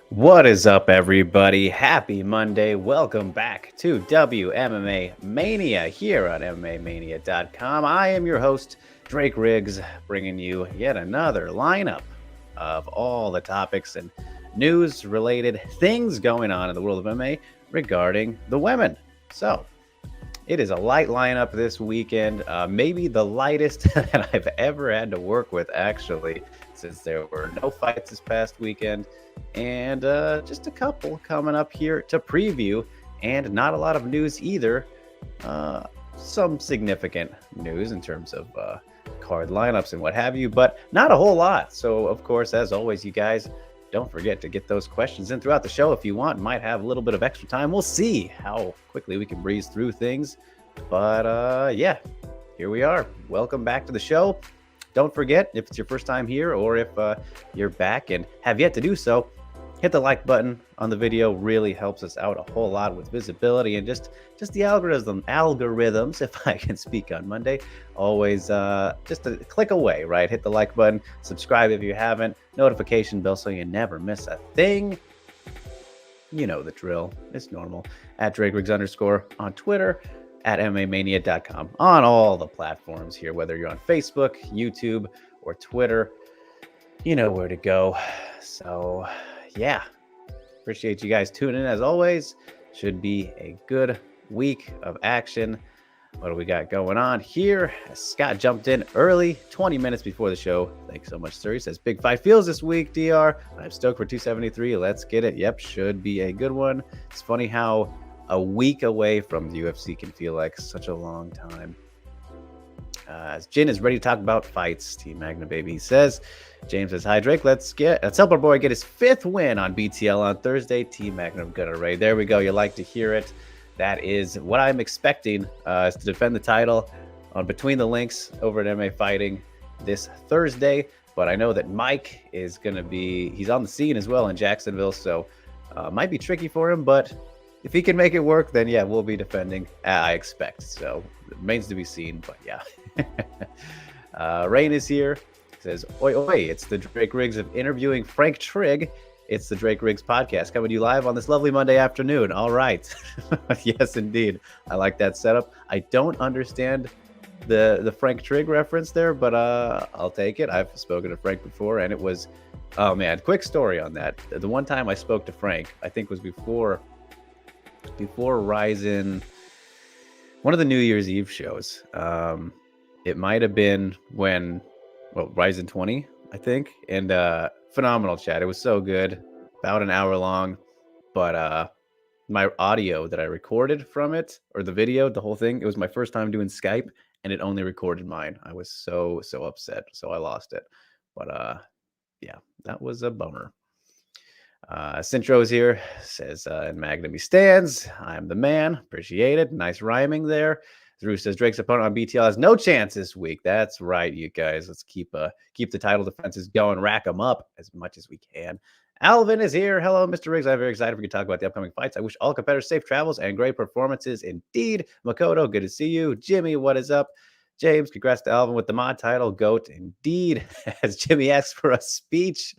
What is up, everybody? Happy Monday. Welcome back to WMMA Mania here on MMAmania.com. I am your host, Drake Riggs, bringing you yet another lineup of all the topics and news related things going on in the world of MMA regarding the women. So, it is a light lineup this weekend, maybe the lightest that I've ever had to work with, actually, since there were no fights this past weekend, and just a couple coming up here to preview, and not a lot of news either. Some significant news in terms of card lineups and what have you, but not a whole lot. So, of course, as always, you guys, don't forget to get those questions in throughout the show if you want. Might have a little bit of extra time. We'll see how quickly we can breeze through things. But yeah, here we are. Welcome back to the show. Don't forget, if it's your first time here or if you're back and have yet to do so, hit the like button on the video. Really helps us out a whole lot with visibility and just the algorithms, if I can speak on Monday. Always just a click away, right? Hit the like button, subscribe if you haven't, notification bell so you never miss a thing. You know the drill. It's normal. At DrakeRiggs_ on Twitter, at MMAmania.com, on all the platforms here, whether you're on Facebook, YouTube, or Twitter. You know where to go. So yeah, appreciate you guys tuning in as always. Should be a good week of action. What do we got going on here? Scott jumped in early, 20 minutes before the show. Thanks so much, sir. He says, big fight feels this week, DR. I'm stoked for 273. Let's get it. Yep, should be a good one. It's funny how a week away from the UFC can feel like such a long time. As Jin is ready to talk about fights, Team Magna baby, he says. James says, hi Drake, let's help our boy get his 5th win on BTL on Thursday. Team Magnum gonna raid. There we go. You like to hear it. That is what I'm expecting, is to defend the title on Between the Links over at MMA Fighting this Thursday. But I know that Mike is gonna be, he's on the scene as well in Jacksonville, so might be tricky for him, but if he can make it work, then yeah, we'll be defending, I expect. So it remains to be seen, but yeah. Rain is here. Says, oi, oi, it's the Drake Riggs of interviewing Frank Trigg. It's the Drake Riggs podcast coming to you live on this lovely Monday afternoon. All right. Yes, indeed. I like that setup. I don't understand the Frank Trigg reference there, but I'll take it. I've spoken to Frank before, and it was, oh man, quick story on that. The one time I spoke to Frank, I think was before Ryzen, one of the New Year's Eve shows. It might have been when, Ryzen 20, I think, and phenomenal chat. It was so good, about an hour long, but my audio that I recorded from it, or the video, the whole thing, it was my first time doing Skype, and it only recorded mine. I was so upset, so I lost it. But yeah, that was a bummer. Centro is here, says, in Magnum he stands. I'm the man. Appreciate it. Nice rhyming there. Drew says Drake's opponent on BTL has no chance this week. That's right, you guys. Let's keep the title defenses going, rack them up as much as we can. Alvin is here. Hello, Mr. Riggs. I'm very excited for you to talk about the upcoming fights. I wish all competitors safe travels and great performances indeed. Makoto, good to see you. Jimmy, what is up? James, congrats to Alvin with the mod title. GOAT indeed. As Jimmy asks for a speech.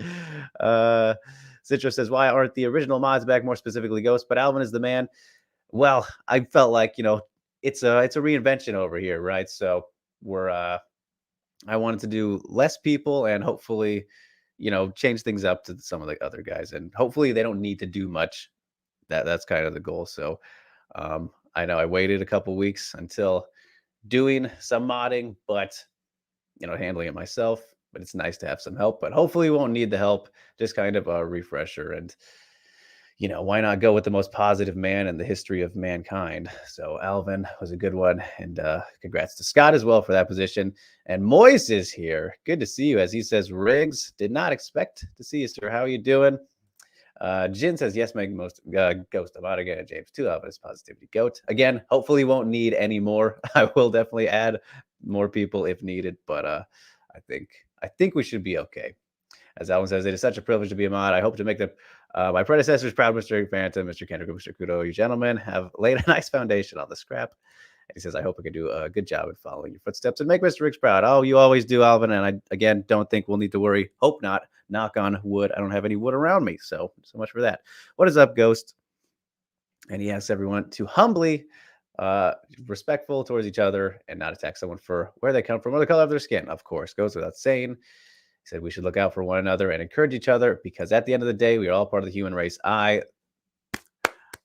Citro says, why aren't the original mods back, more specifically Ghost? But Alvin is the man. Well, I felt like, it's a reinvention over here, right? So I wanted to do less people and hopefully, change things up to some of the other guys, and hopefully they don't need to do much. That's kind of the goal. So I know I waited a couple weeks until doing some modding, but handling it myself. But it's nice to have some help. But hopefully we won't need the help. Just kind of a refresher, and why not go with the most positive man in the history of mankind? So Alvin was a good one. And congrats to Scott as well for that position. And Moise is here. Good to see you. As he says, Riggs, did not expect to see you, sir. How are you doing? Jin says, yes, make most Ghost. I'm out again. James, too. Alvin is positivity. Goat. Again, hopefully won't need any more. I will definitely add more people if needed. But I think we should be okay. As Alvin says, it is such a privilege to be a mod. I hope to make my predecessors proud, Mr. Phantom, Mr. Kendrick, Mr. Kudo. You gentlemen have laid a nice foundation on the scrap. he says, I hope I can do a good job in following your footsteps and make Mr. Riggs proud. Oh, you always do, Alvin. And I, again, don't think we'll need to worry. Hope not. Knock on wood. I don't have any wood around me. So much for that. What is up, Ghost? And he asks everyone to humbly, respectful towards each other and not attack someone for where they come from or the color of their skin. Of course, goes without saying. He said we should look out for one another and encourage each other because at the end of the day, we are all part of the human race.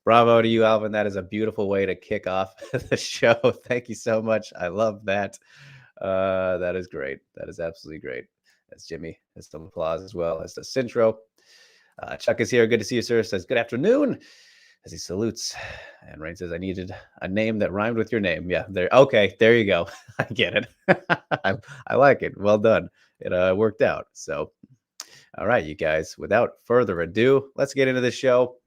Bravo to you, Alvin. That is a beautiful way to kick off the show. Thank you so much. I love that. That is great. That is absolutely great. That's Jimmy. That's some applause as well as the Cintro. Chuck is here. Good to see you, sir. Says good afternoon as he salutes. And Rain says, I needed a name that rhymed with your name. Yeah, there. Okay, there you go. I get it. I like it. Well done. It worked out. So, all right, you guys, without further ado, let's get into the show.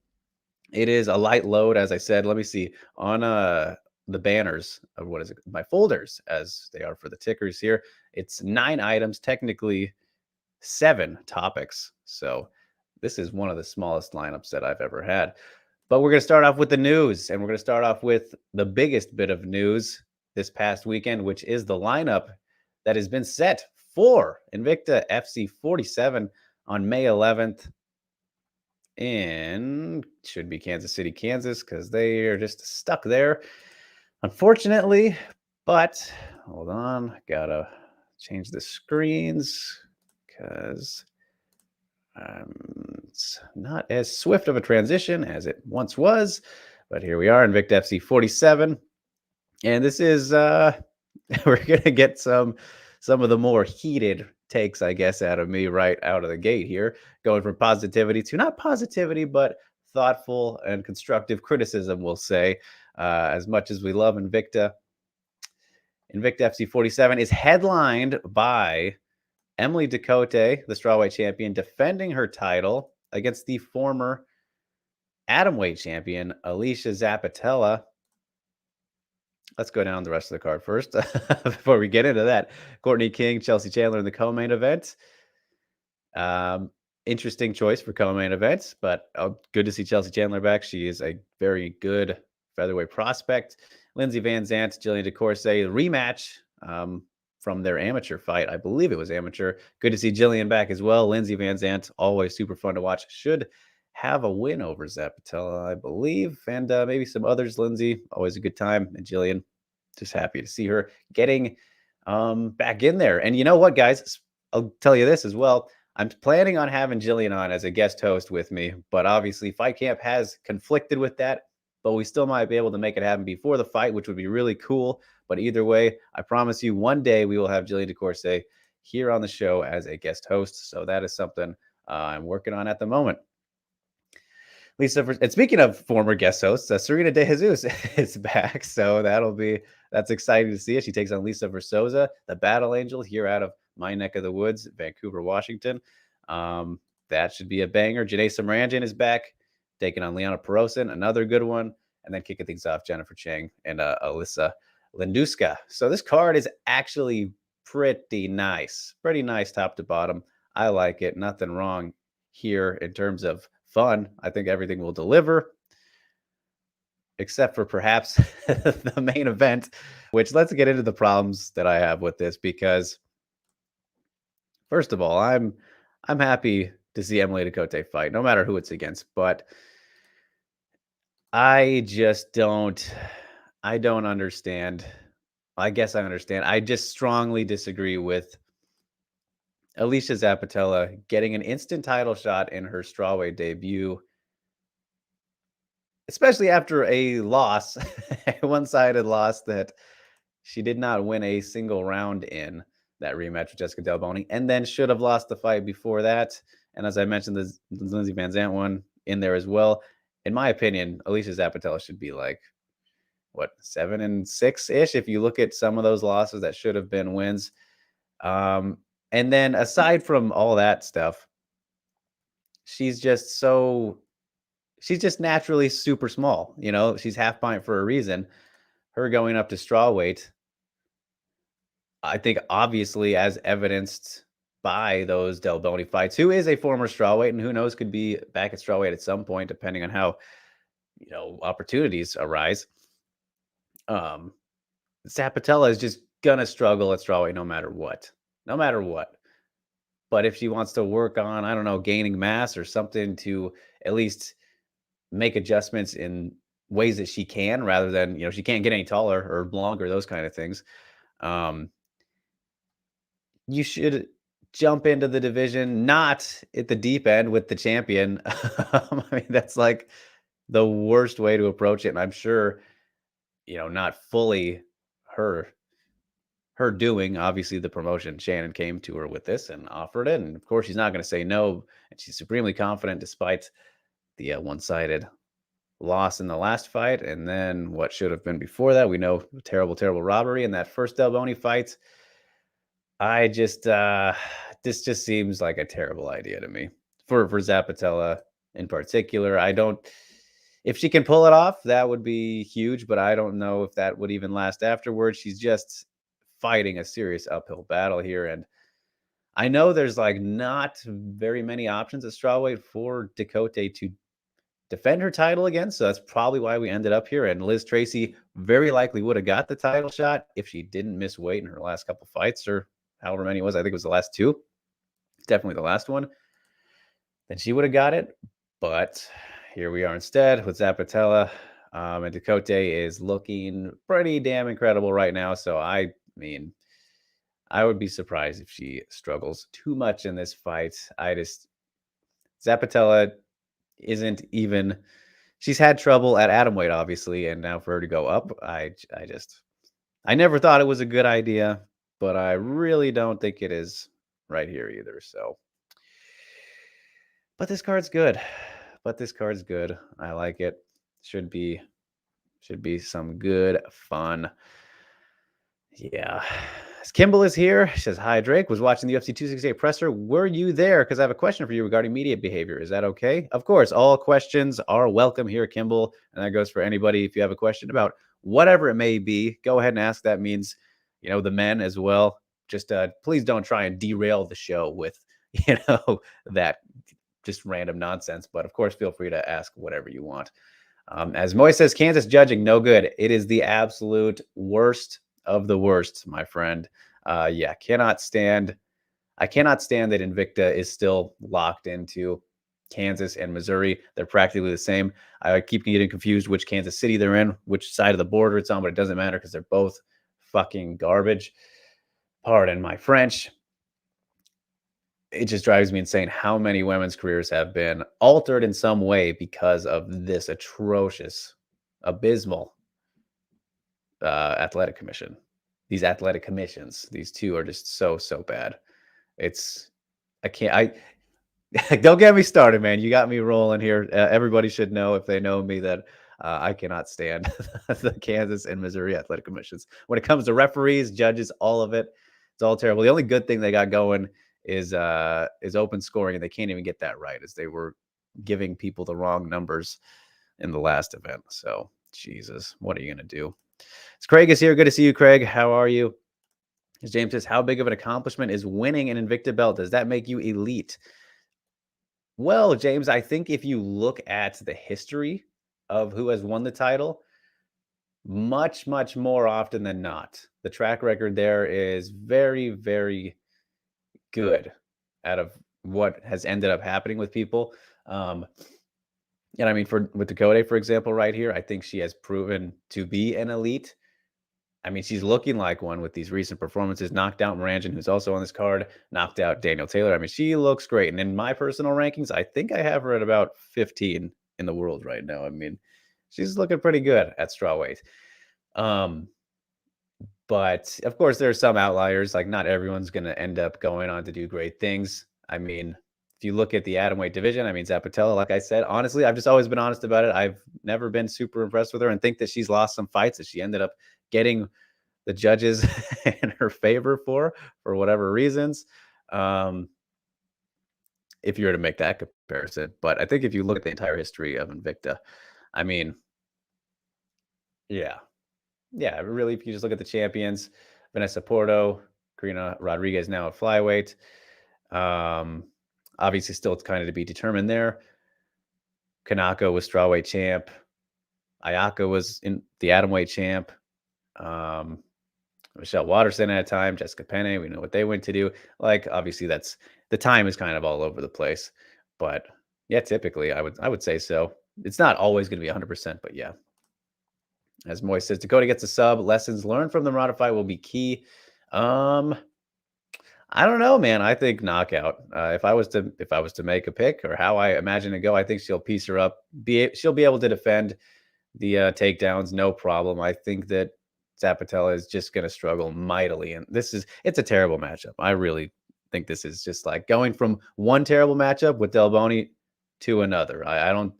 It is a light load, as I said. Let me see on the banners of what is it? My folders, as they are for the tickers here. It's 9 items, technically 7 topics. So this is one of the smallest lineups that I've ever had. But we're going to start off with the news, and we're going to start off with the biggest bit of news this past weekend, which is the lineup that has been set for Invicta FC 47 on May 11th. And should be Kansas City, Kansas, because they are just stuck there, unfortunately. But hold on, gotta change the screens because it's not as swift of a transition as it once was. But here we are, Invicta FC 47, and this is we're gonna get some of the more heated takes, I guess, out of me right out of the gate here, going from positivity to not positivity, but thoughtful and constructive criticism, we'll say. As much as we love Invicta, Invicta FC 47 is headlined by Emily Ducote, the strawweight champion, defending her title against the former atomweight champion, Alicia Zappitella. Let's go down the rest of the card first before we get into that. Courtney King, Chelsea Chandler in the co-main event. Interesting choice for co-main events, but good to see Chelsea Chandler back. She is a very good featherweight prospect. Lindsay Van Zant, Jillian DeCourcy, rematch from their amateur fight. I believe it was amateur. Good to see Jillian back as well. Lindsay Van Zant, always super fun to watch. Should have a win over Zappitella, I believe, and maybe some others. Lindsay, always a good time. And Jillian, just happy to see her getting back in there. And you know what, guys? I'll tell you this as well. I'm planning on having Jillian on as a guest host with me, but obviously Fight Camp has conflicted with that, but we still might be able to make it happen before the fight, which would be really cool. But either way, I promise you one day we will have Jillian DeCourcy here on the show as a guest host. So that is something I'm working on at the moment. Lisa, and speaking of former guest hosts, Serena De Jesus is back. So that's exciting to see it. She takes on Lisa Versosa, the Battle Angel, here out of my neck of the woods, Vancouver, Washington. That should be a banger. Janae Samranjan is back, taking on Liana Perosin, another good one. And then kicking things off, Jennifer Chang and Alyssa Lenduska. So this card is actually pretty nice top to bottom. I like it. Nothing wrong here in terms of fun. I think everything will deliver, except for perhaps the main event, which let's get into the problems that I have with this, because first of all, I'm happy to see Emily Ducote fight, no matter who it's against, but I just don't understand. I guess I understand. I just strongly disagree with Alicia Zappitella getting an instant title shot in her strawweight debut, especially after a loss, a one-sided loss that she did not win a single round in that rematch with Jessica Del Boni, and then should have lost the fight before that. And as I mentioned, the Lindsay Van Zant one in there as well. In my opinion, Alicia Zappitella should be like, 7-6-ish if you look at some of those losses that should have been wins. And then aside from all that stuff, she's just naturally super small. You know, she's half pint for a reason. Her going up to strawweight, I think obviously as evidenced by those Del Boni fights, who is a former strawweight and who knows could be back at strawweight at some point, depending on how, opportunities arise. Zapatella is just gonna struggle at strawweight no matter what. No matter what. But if she wants to work on, I don't know, gaining mass or something to at least make adjustments in ways that she can rather than, she can't get any taller or longer, those kind of things. Um, you should jump into the division, not at the deep end with the champion. I mean, that's like the worst way to approach it. And I'm sure, not fully her her doing. Obviously, the promotion, Shannon came to her with this and offered it. And of course, she's not going to say no. And she's supremely confident despite the one-sided loss in the last fight. And then what should have been before that, we know terrible, terrible robbery in that first Del Boni fight. I just, this just seems like a terrible idea to me for Zapatella in particular. I don't, if she can pull it off, that would be huge, but I don't know if that would even last afterwards. She's just fighting a serious uphill battle here. And I know there's like not very many options at strawweight for Dakota to defend her title again. So that's probably why we ended up here. And Liz Tracy very likely would have got the title shot if she didn't miss weight in her last couple fights, or however many it was. I think it was the last two. Definitely the last one. Then she would have got it. But here we are instead with Zapatella. And Dakota is looking pretty damn incredible right now. So I mean, I would be surprised if she struggles too much in this fight. Zapatella isn't even, she's had trouble at atomweight, obviously, and now for her to go up, I never thought it was a good idea, but I really don't think it is right here either. So, but this card's good. I like it. Should be some good fun. Yeah. Kimball is here. She says, hi, Drake. Was watching the UFC 268 presser. Were you there? Because I have a question for you regarding media behavior. Is that okay? Of course, all questions are welcome here, Kimball. And that goes for anybody. If you have a question about whatever it may be, go ahead and ask. That means, the men as well. Just please don't try and derail the show with, that just random nonsense. But of course, feel free to ask whatever you want. As Moy says, Kansas judging, no good. It is the absolute worst of the worst, my friend. Yeah, I cannot stand that Invicta is still locked into Kansas and Missouri. They're practically the same. I keep getting confused which Kansas City they're in, which side of the border it's on, but it doesn't matter because they're both fucking garbage. Pardon my French. It just drives me insane how many women's careers have been altered in some way because of this atrocious, abysmal athletic commission. These athletic commissions, these two are just so bad. Don't get me started, man. You got me rolling here. Everybody should know, if they know me, that I cannot stand the Kansas and Missouri athletic commissions. When it comes to referees, judges, all of it, it's all terrible. The only good thing they got going is open scoring, and they can't even get that right, as they were giving people the wrong numbers in the last event. So, Jesus, what are you going to do? It's Craig is here. Good to see you, Craig. How are you? As James says, how big of an accomplishment is winning an Invicta belt? Does that make you elite? Well, James, I think if you look at the history of who has won the title, much, much more often than not, the track record there is very, very good out of what has ended up happening with people. And I mean, with Dakota, for example, right here, I think she has proven to be an elite. I mean, she's looking like one with these recent performances. Knocked out Moranjan, who's also on this card. Knocked out Daniel Taylor. I mean, she looks great. And in my personal rankings, I think I have her at about 15 in the world right now. I mean, she's looking pretty good at strawweight. But of course, there are some outliers. Like, not everyone's going to end up going on to do great things. I mean, if you look at the atomweight division, I mean, Zapatella, like I said, honestly, I've just always been honest about it. I've never been super impressed with her, and think that she's lost some fights that she ended up getting the judges in her favor for whatever reasons. If you were to make that comparison. But I think if you look at the entire history of Invicta, I mean, yeah, really, if you just look at the champions, Vanessa Porto, Karina Rodriguez now at flyweight. Obviously still kind of to be determined there. Kanako was strawweight champ. Ayaka was in the atomweight champ. Michelle Waterson at a time, Jessica Penne, we know what they went to do. Like, obviously, that's the time is kind of all over the place. But yeah, typically I would say so. It's not always going to be 100%, but yeah. As Moy says, Dakota gets a sub. Lessons learned from the Murata fight will be key. Um, I don't know, man. I think knockout. If I was to make a pick or how I imagine it go, I think she'll piece her up. She'll be able to defend the takedowns, no problem. I think that Zapatella is just going to struggle mightily, and it's a terrible matchup. I really think this is just like going from one terrible matchup with Del Boni to another. I don't.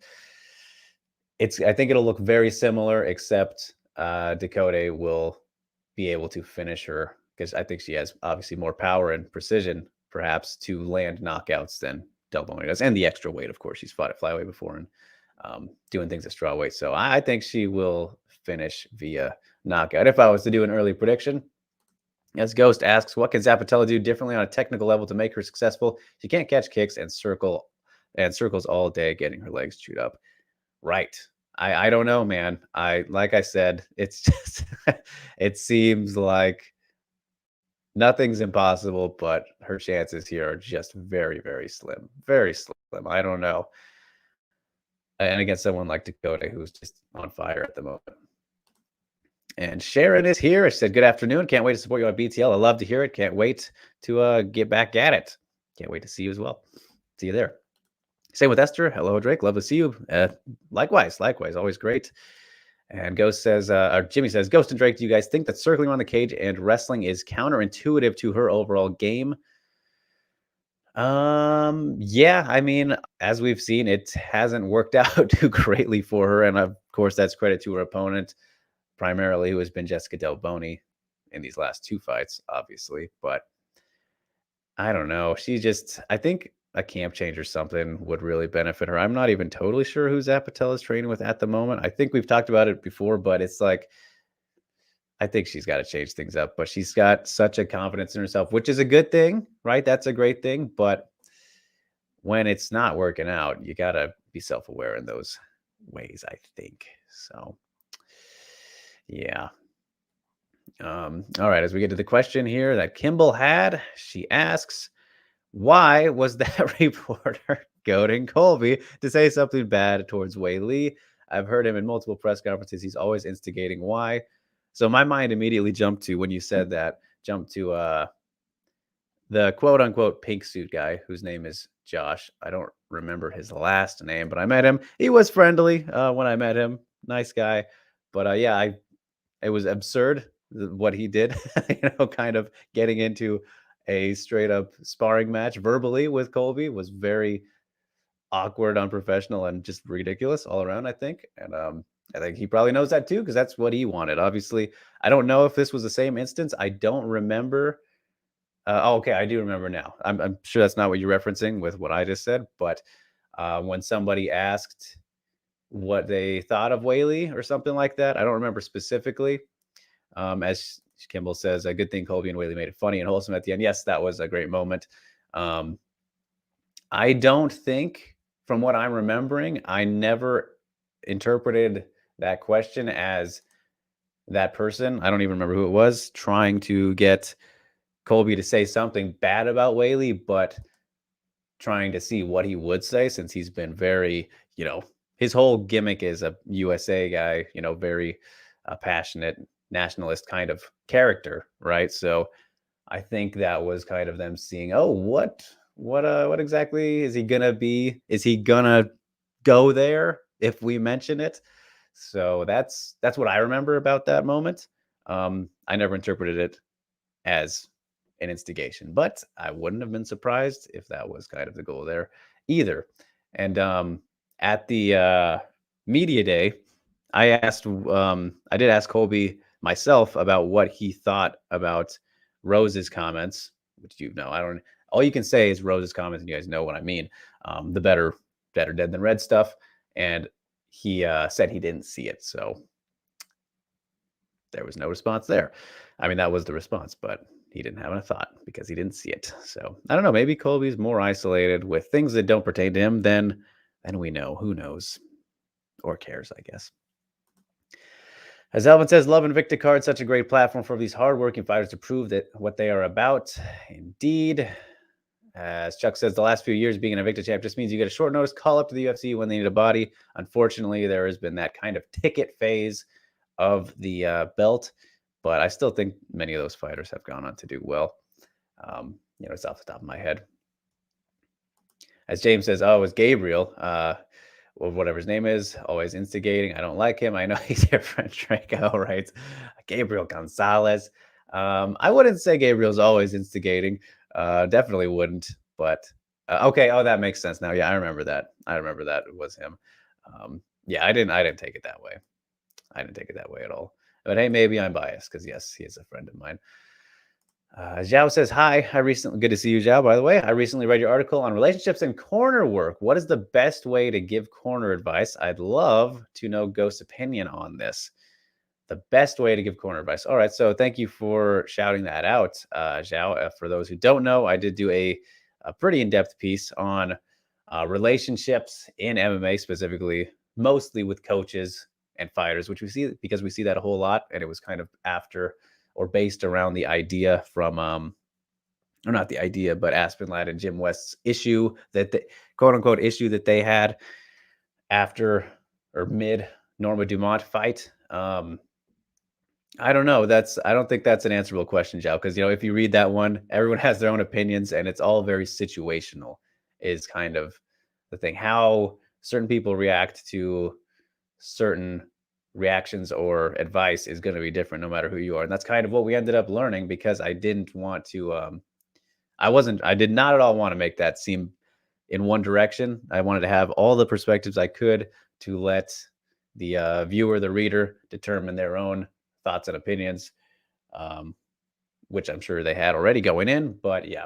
I think it'll look very similar, except Dakota will be able to finish her because I think she has obviously more power and precision, perhaps, to land knockouts than Del Boni does, and the extra weight, of course. She's fought at flyweight before and doing things at strawweight, so I think she will finish via knockout. If I was to do an early prediction, as Ghost asks, what can Zapatella do differently on a technical level to make her successful? She can't catch kicks and circles all day, getting her legs chewed up. Right. I don't know, man. Like I said, it's just it seems like nothing's impossible, but her chances here are just very, very slim. Very slim. I don't know. And against someone like Dakota, who's just on fire at the moment. And Sharon is here. She said, good afternoon. Can't wait to support you on BTL. I love to hear it. Can't wait to get back at it. Can't wait to see you as well. See you there. Same with Esther. Hello, Drake. Love to see you. Likewise. Always great. And Ghost says, or Jimmy says, Ghost and Drake, do you guys think that circling around the cage and wrestling is counterintuitive to her overall game? Yeah, I mean, as we've seen, it hasn't worked out too greatly for her. And of course, that's credit to her opponent, primarily, who has been Jessica Del Boni in these last two fights, obviously. But I don't know. I think a camp change or something would really benefit her. I'm not even totally sure who Zapatella is training with at the moment. I think we've talked about it before, but it's like, I think she's got to change things up. But she's got such a confidence in herself, which is a good thing, right? That's a great thing. But when it's not working out, you got to be self-aware in those ways, I think. So, yeah. All right, as we get to the question here that Kimball had, she asks, why was that reporter goading Colby to say something bad towards Wei Lee? I've heard him in multiple press conferences. He's always instigating. Why? So my mind immediately jumped to, when you said that, the quote unquote pink suit guy whose name is Josh. I don't remember his last name, but I met him. He was friendly when I met him. Nice guy. But yeah, it was absurd what he did, kind of getting into a straight up sparring match verbally with Colby was very awkward, unprofessional, and just ridiculous all around, I think. And I think he probably knows that too, because that's what he wanted. Obviously, I don't know if this was the same instance. I don't remember. Okay, I do remember now. I'm sure that's not what you're referencing with what I just said, but when somebody asked what they thought of Whaley or something like that, I don't remember specifically. As Kimball says, a good thing Colby and Whaley made it funny and wholesome at the end. Yes, that was a great moment. I don't think, from what I'm remembering, I never interpreted that question as that person, I don't even remember who it was, trying to get Colby to say something bad about Whaley, but trying to see what he would say, since he's been very, his whole gimmick is a USA guy, very passionate nationalist kind of character, right? So I think that was kind of them seeing, oh, what exactly is he gonna be? Is he gonna go there if we mention it? So that's what I remember about that moment. I never interpreted it as an instigation, but I wouldn't have been surprised if that was kind of the goal there either. And at the media day, I did ask Colby myself about what he thought about Rose's comments, which all you can say is Rose's comments, and you guys know what I mean. The better dead than red stuff. And he said he didn't see it. So there was no response there. I mean, that was the response, but he didn't have a thought because he didn't see it. So I don't know. Maybe Colby's more isolated with things that don't pertain to him than we know. Who knows? Or cares, I guess. As Elvin says, love Invicta card, such a great platform for these hardworking fighters to prove that what they are about. Indeed. As Chuck says, the last few years being an Invicta champ just means you get a short notice call up to the UFC when they need a body. Unfortunately, there has been that kind of ticket phase of the belt, but I still think many of those fighters have gone on to do well. It's off the top of my head. As James says, oh, it was Gabriel. Or whatever his name is, always instigating. I don't like him. I know he's your friend Draco, right? Gabriel Gonzalez. I wouldn't say Gabriel's always instigating. Definitely wouldn't. But okay. Oh, that makes sense now. Yeah, I remember that. It was him. Yeah, I didn't take it that way. I didn't take it that way at all. But hey, maybe I'm biased because yes, he is a friend of mine. Zhao says, hi, good to see you, Zhao, by the way. I recently read your article on relationships and corner work. What is the best way to give corner advice? I'd love to know Ghost's opinion on this. The best way to give corner advice. All right, so thank you for shouting that out, Zhao. For those who don't know, I did do a pretty in-depth piece on relationships in MMA, specifically, mostly with coaches and fighters, which we see because we see that a whole lot, and it was kind of after or based around the idea from or not the idea, but Aspen Ladd and Jim West's issue that the quote unquote issue that they had after or mid Norma Dumont fight. I don't know. I don't think that's an answerable question, Joe, because if you read that one, everyone has their own opinions and it's all very situational, is kind of the thing. How certain people react to certain reactions or advice is going to be different no matter who you are. And that's kind of what we ended up learning, because I didn't want to I did not at all want to make that seem in one direction. I wanted to have all the perspectives I could to let the viewer, the reader, determine their own thoughts and opinions, which I'm sure they had already going in. But yeah,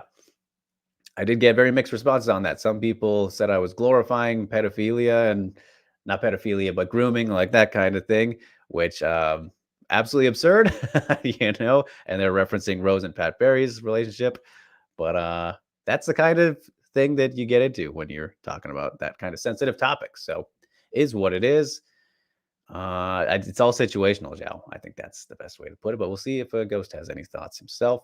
I did get very mixed responses on that. Some people said I was glorifying pedophilia, and not pedophilia, but grooming, like that kind of thing, which absolutely absurd, and they're referencing Rose and Pat Barry's relationship. But that's the kind of thing that you get into when you're talking about that kind of sensitive topic. So is what it is. It's all situational, Joe. I think that's the best way to put it, but we'll see if Ghost has any thoughts himself.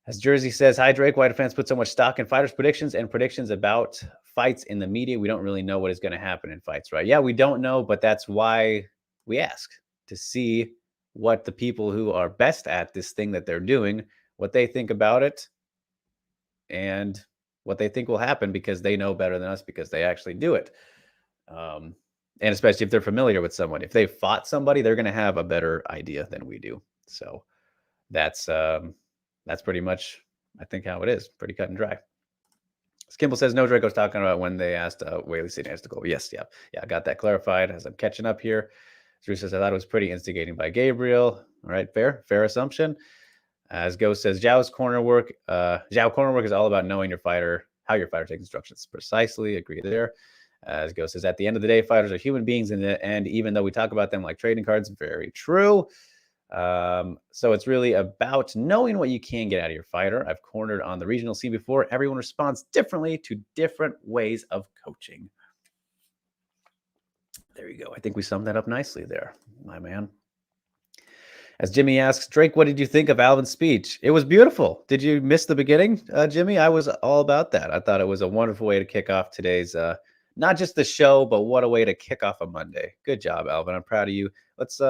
As Jersey says, hi, Drake. Why do fans put so much stock in fighters' predictions and predictions about fights in the media? We don't really know what is going to happen in fights, right? Yeah, we don't know, but that's why we ask, to see what the people who are best at this thing that they're doing, what they think about it, and what they think will happen, because they know better than us, because they actually do it. And especially if they're familiar with someone. If they've fought somebody, they're going to have a better idea than we do. So that's pretty much, I think, how it is. Pretty cut and dry. Skimble says, no, Draco's talking about when they asked Whaley City has to go. Yes, yeah, I got that clarified as I'm catching up here. Drew says, I thought it was pretty instigating by Gabriel. All right, fair assumption. As Ghost says, Zhao's corner work. Zhao corner work is all about knowing your fighter, how your fighter takes instructions. Precisely, agree there. As Ghost says, at the end of the day, fighters are human beings, and even though we talk about them like trading cards, very true. So it's really about knowing what you can get out of your fighter. I've cornered on the regional scene before. Everyone responds differently to different ways of coaching. There you go. I think we summed that up nicely there, my man. As Jimmy asks, Drake, what did you think of Alvin's speech? It was beautiful. Did you miss the beginning, Jimmy? I was all about that. I thought it was a wonderful way to kick off today's, not just the show, but what a way to kick off a Monday. Good job, Alvin. I'm proud of you. Let's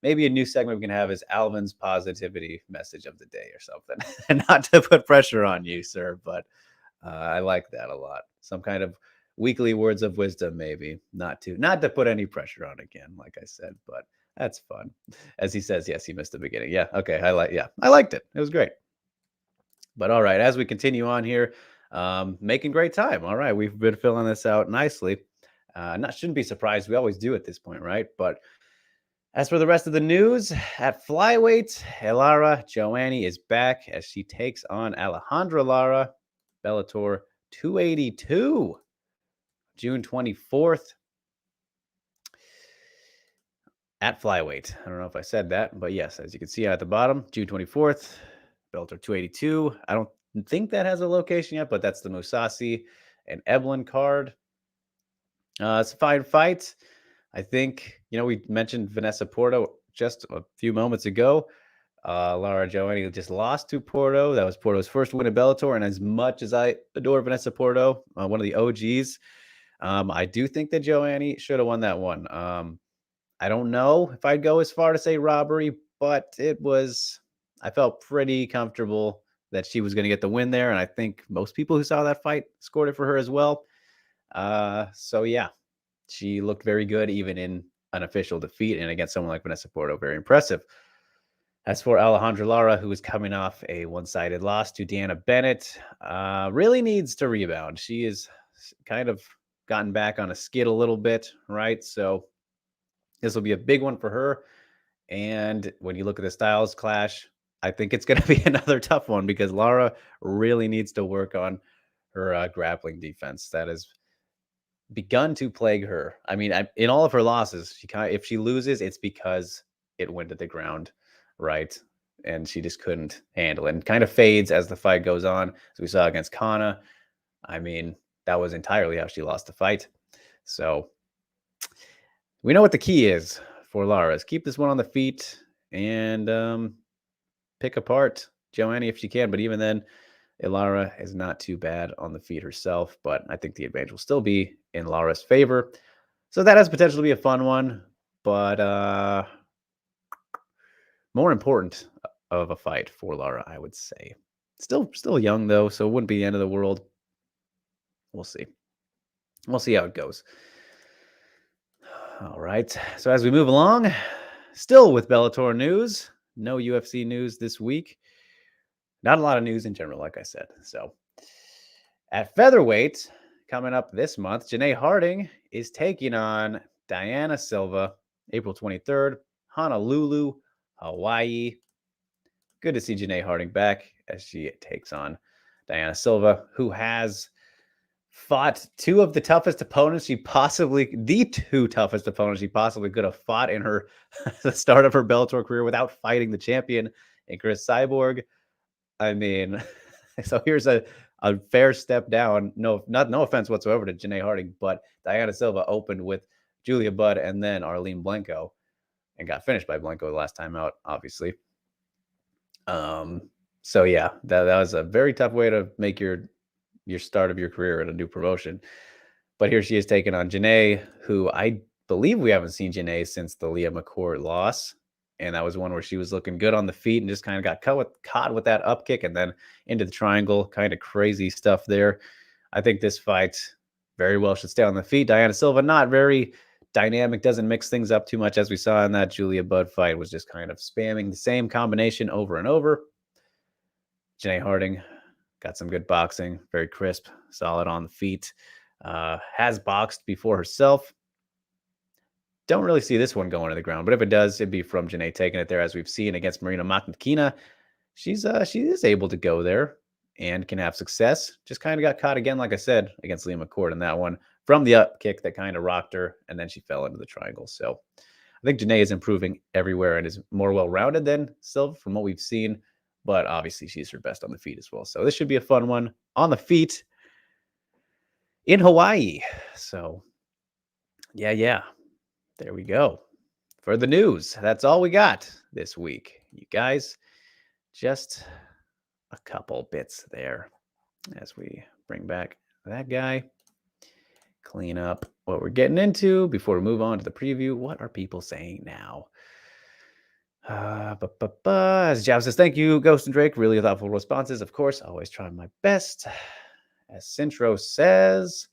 maybe a new segment we can have is Alvin's positivity message of the day or something. And not to put pressure on you, sir, but I like that a lot. Some kind of weekly words of wisdom, maybe. Not to put any pressure on again, like I said, but that's fun. As he says, yes, he missed the beginning. Yeah, okay. I liked it. It was great. But all right, as we continue on here, making great time. All right, we've been filling this out nicely. Shouldn't be surprised. We always do at this point, right? But as for the rest of the news, at Flyweight, Lara Joanny is back as she takes on Alejandra Lara, Bellator 282, June 24th. At Flyweight. I don't know if I said that, but yes, as you can see at the bottom, June 24th, Bellator 282. I don't think that has a location yet, but that's the Musasi and Evelyn card. It's a fine fight. I think, we mentioned Vanessa Porto just a few moments ago. Lara Joanny just lost to Porto. That was Porto's first win in Bellator. And as much as I adore Vanessa Porto, one of the OGs, I do think that Joanny should have won that one. I don't know if I'd go as far to say robbery, but I felt pretty comfortable that she was going to get the win there. And I think most people who saw that fight scored it for her as well. So yeah, she looked very good, even in an official defeat and against someone like Vanessa Porto. Very impressive. As for Alejandra Lara, who is coming off a one-sided loss to Deanna Bennett, really needs to rebound. She is kind of gotten back on a skid a little bit, right? So this will be a big one for her. And when you look at the styles clash, I think it's going to be another tough one because Lara really needs to work on her grappling defense. That has begun to plague her. I mean, in all of her losses, if she loses, it's because it went to the ground, right? And she just couldn't handle it, and kind of fades as the fight goes on, as we saw against Kana. I mean, that was entirely how she lost the fight. So we know what the key is for Lara, is keep this one on the feet and pick apart Joanny if she can. But even then, Lara is not too bad on the feet herself, but I think the advantage will still be in Lara's favor. So that has potential to be a fun one, but more important of a fight for Lara, I would say. Still young, though, so it wouldn't be the end of the world. We'll see. We'll see how it goes. All right. So as we move along, still with Bellator news, no UFC news this week. Not a lot of news in general, like I said. So at Featherweight, coming up this month, Janae Harding is taking on Diana Silva, April 23rd, Honolulu, Hawaii. Good to see Janae Harding back as she takes on Diana Silva, who has fought the two toughest opponents she possibly could have fought in the start of her Bellator career without fighting the champion in Chris Cyborg. I mean, so here's a fair step down. No offense whatsoever to Janae Harding, but Diana Silva opened with Julia Budd and then Arlene Blanco and got finished by Blanco the last time out, obviously. So yeah, that was a very tough way to make your start of your career at a new promotion. But here she is taking on Janae, who I believe we haven't seen Janae since the Leah McCourt loss. And that was one where she was looking good on the feet and just kind of got caught with that up kick and then into the triangle. Kind of crazy stuff there. I think this fight very well should stay on the feet. Diana Silva, not very dynamic, doesn't mix things up too much, as we saw in that Julia Budd fight, was just kind of spamming the same combination over and over. Janae Harding got some good boxing, very crisp, solid on the feet. Has boxed before herself. Don't really see this one going to the ground, but if it does, it'd be from Janae taking it there, as we've seen against Marina Makhnikina. She is able to go there and can have success. Just kind of got caught again, like I said, against Leah McCourt in that one from the up kick that kind of rocked her, and then she fell into the triangle. So I think Janae is improving everywhere and is more well-rounded than Silva from what we've seen, but obviously she's her best on the feet as well. So this should be a fun one on the feet in Hawaii. So yeah. There we go. For the news, that's all we got this week. You guys, just a couple bits there as we bring back that guy. Clean up what we're getting into before we move on to the preview. What are people saying now? As Jav says, thank you, Ghost and Drake. Really thoughtful responses. Of course, always trying my best. As Centro says,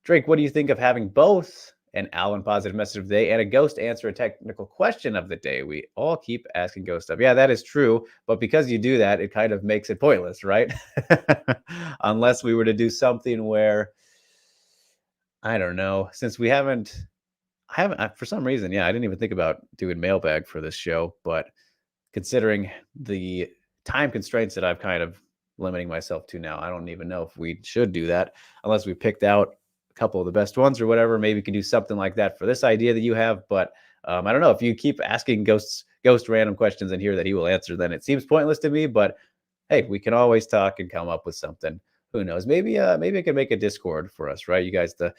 Drake, what do you think of having both an Allen positive message of the day and a Ghost answer a technical question of the day? We all keep asking Ghost stuff. Yeah, that is true. But because you do that, it kind of makes it pointless, right? Unless we were to do something where, I don't know, since I haven't, for some reason, I didn't even think about doing mailbag for this show, but considering the time constraints that I've kind of limiting myself to now, I don't even know if we should do that unless we picked out a couple of the best ones or whatever. Maybe we can do something like that for this idea that you have, but I don't know. If you keep asking Ghost random questions in here that he will answer, then it seems pointless to me, but hey, we can always talk and come up with something. Who knows? Maybe I can make a Discord for us, right? You guys, the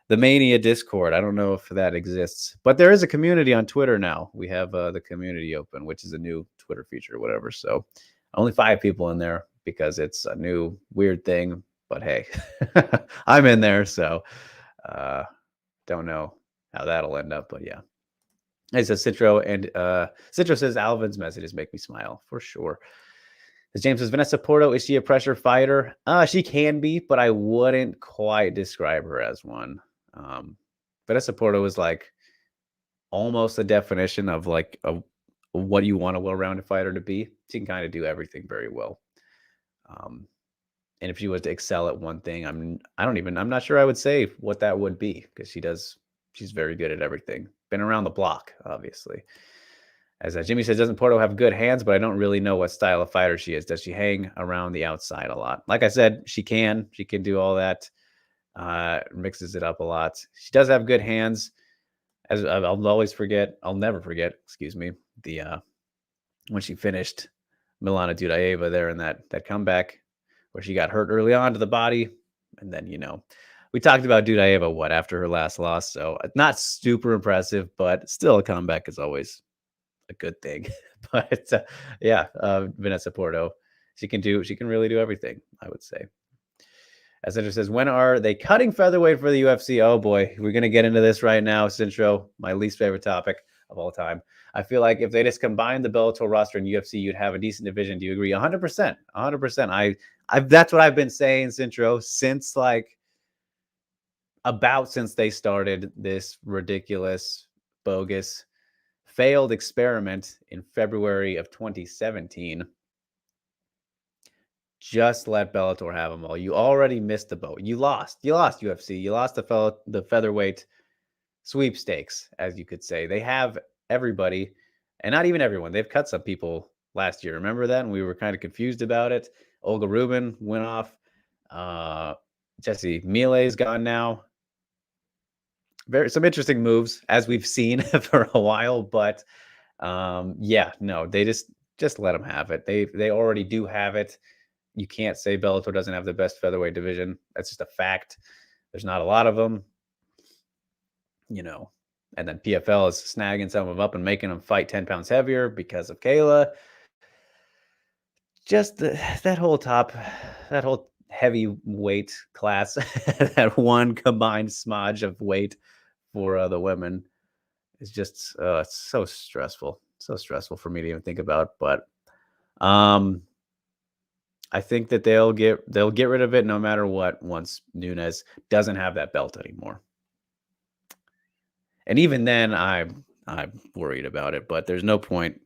the Mania Discord. I don't know if that exists, but there is a community on Twitter now. We have the community open, which is a new Twitter feature or whatever. So only 5 people in there because it's a new weird thing. But hey, I'm in there, so don't know how that'll end up. But yeah. It says Citro, and Citro says Alvin's messages make me smile for sure. As James says, Vanessa Porto, is she a pressure fighter? She can be, but I wouldn't quite describe her as one. Vanessa Porto is like almost the definition of like what you want a well-rounded fighter to be. She can kind of do everything very well. And if she was to excel at one thing, I'm not sure I would say what that would be, because she's very good at everything. Been around the block, obviously. As Jimmy says, doesn't Porto have good hands? But I don't really know what style of fighter she is. Does she hang around the outside a lot? Like I said, she can do all that. Mixes it up a lot. She does have good hands. As I'll never forget, excuse me, the when she finished Milana Dudaeva there in that comeback where she got hurt early on to the body. And then, we talked about Dudaeva, after her last loss. So not super impressive, but still a comeback is always a good thing. But Vanessa Porto, she can really do everything, I would say. As Centro says, when are they cutting featherweight for the UFC? Oh boy, we're going to get into this right now, Centro, my least favorite topic of all time. I feel like if they just combined the Bellator roster and UFC, you'd have a decent division. Do you agree? 100%. 100%. That's what I've been saying, Centro, since since they started this ridiculous, bogus, failed experiment in February of 2017. Just let Bellator have them all. You already missed the boat. You lost UFC. You lost the featherweight sweepstakes, as you could say. They have everybody, and not even everyone. They've cut some people last year. Remember that? And we were kind of confused about it. Olga Rubin went off. Jesse Mile's gone now. Some interesting moves, as we've seen for a while, but they just let them have it. They already do have it. You can't say Bellator doesn't have the best featherweight division. That's just a fact. There's not a lot of them, and then PFL is snagging some of them up and making them fight 10 pounds heavier because of Kayla. Just that whole heavyweight class, that one combined smudge of weight for the women is just it's so stressful for me to even think about. But I think that they'll get rid of it no matter what once Nunes doesn't have that belt anymore. And even then, I'm worried about it. But there's no point.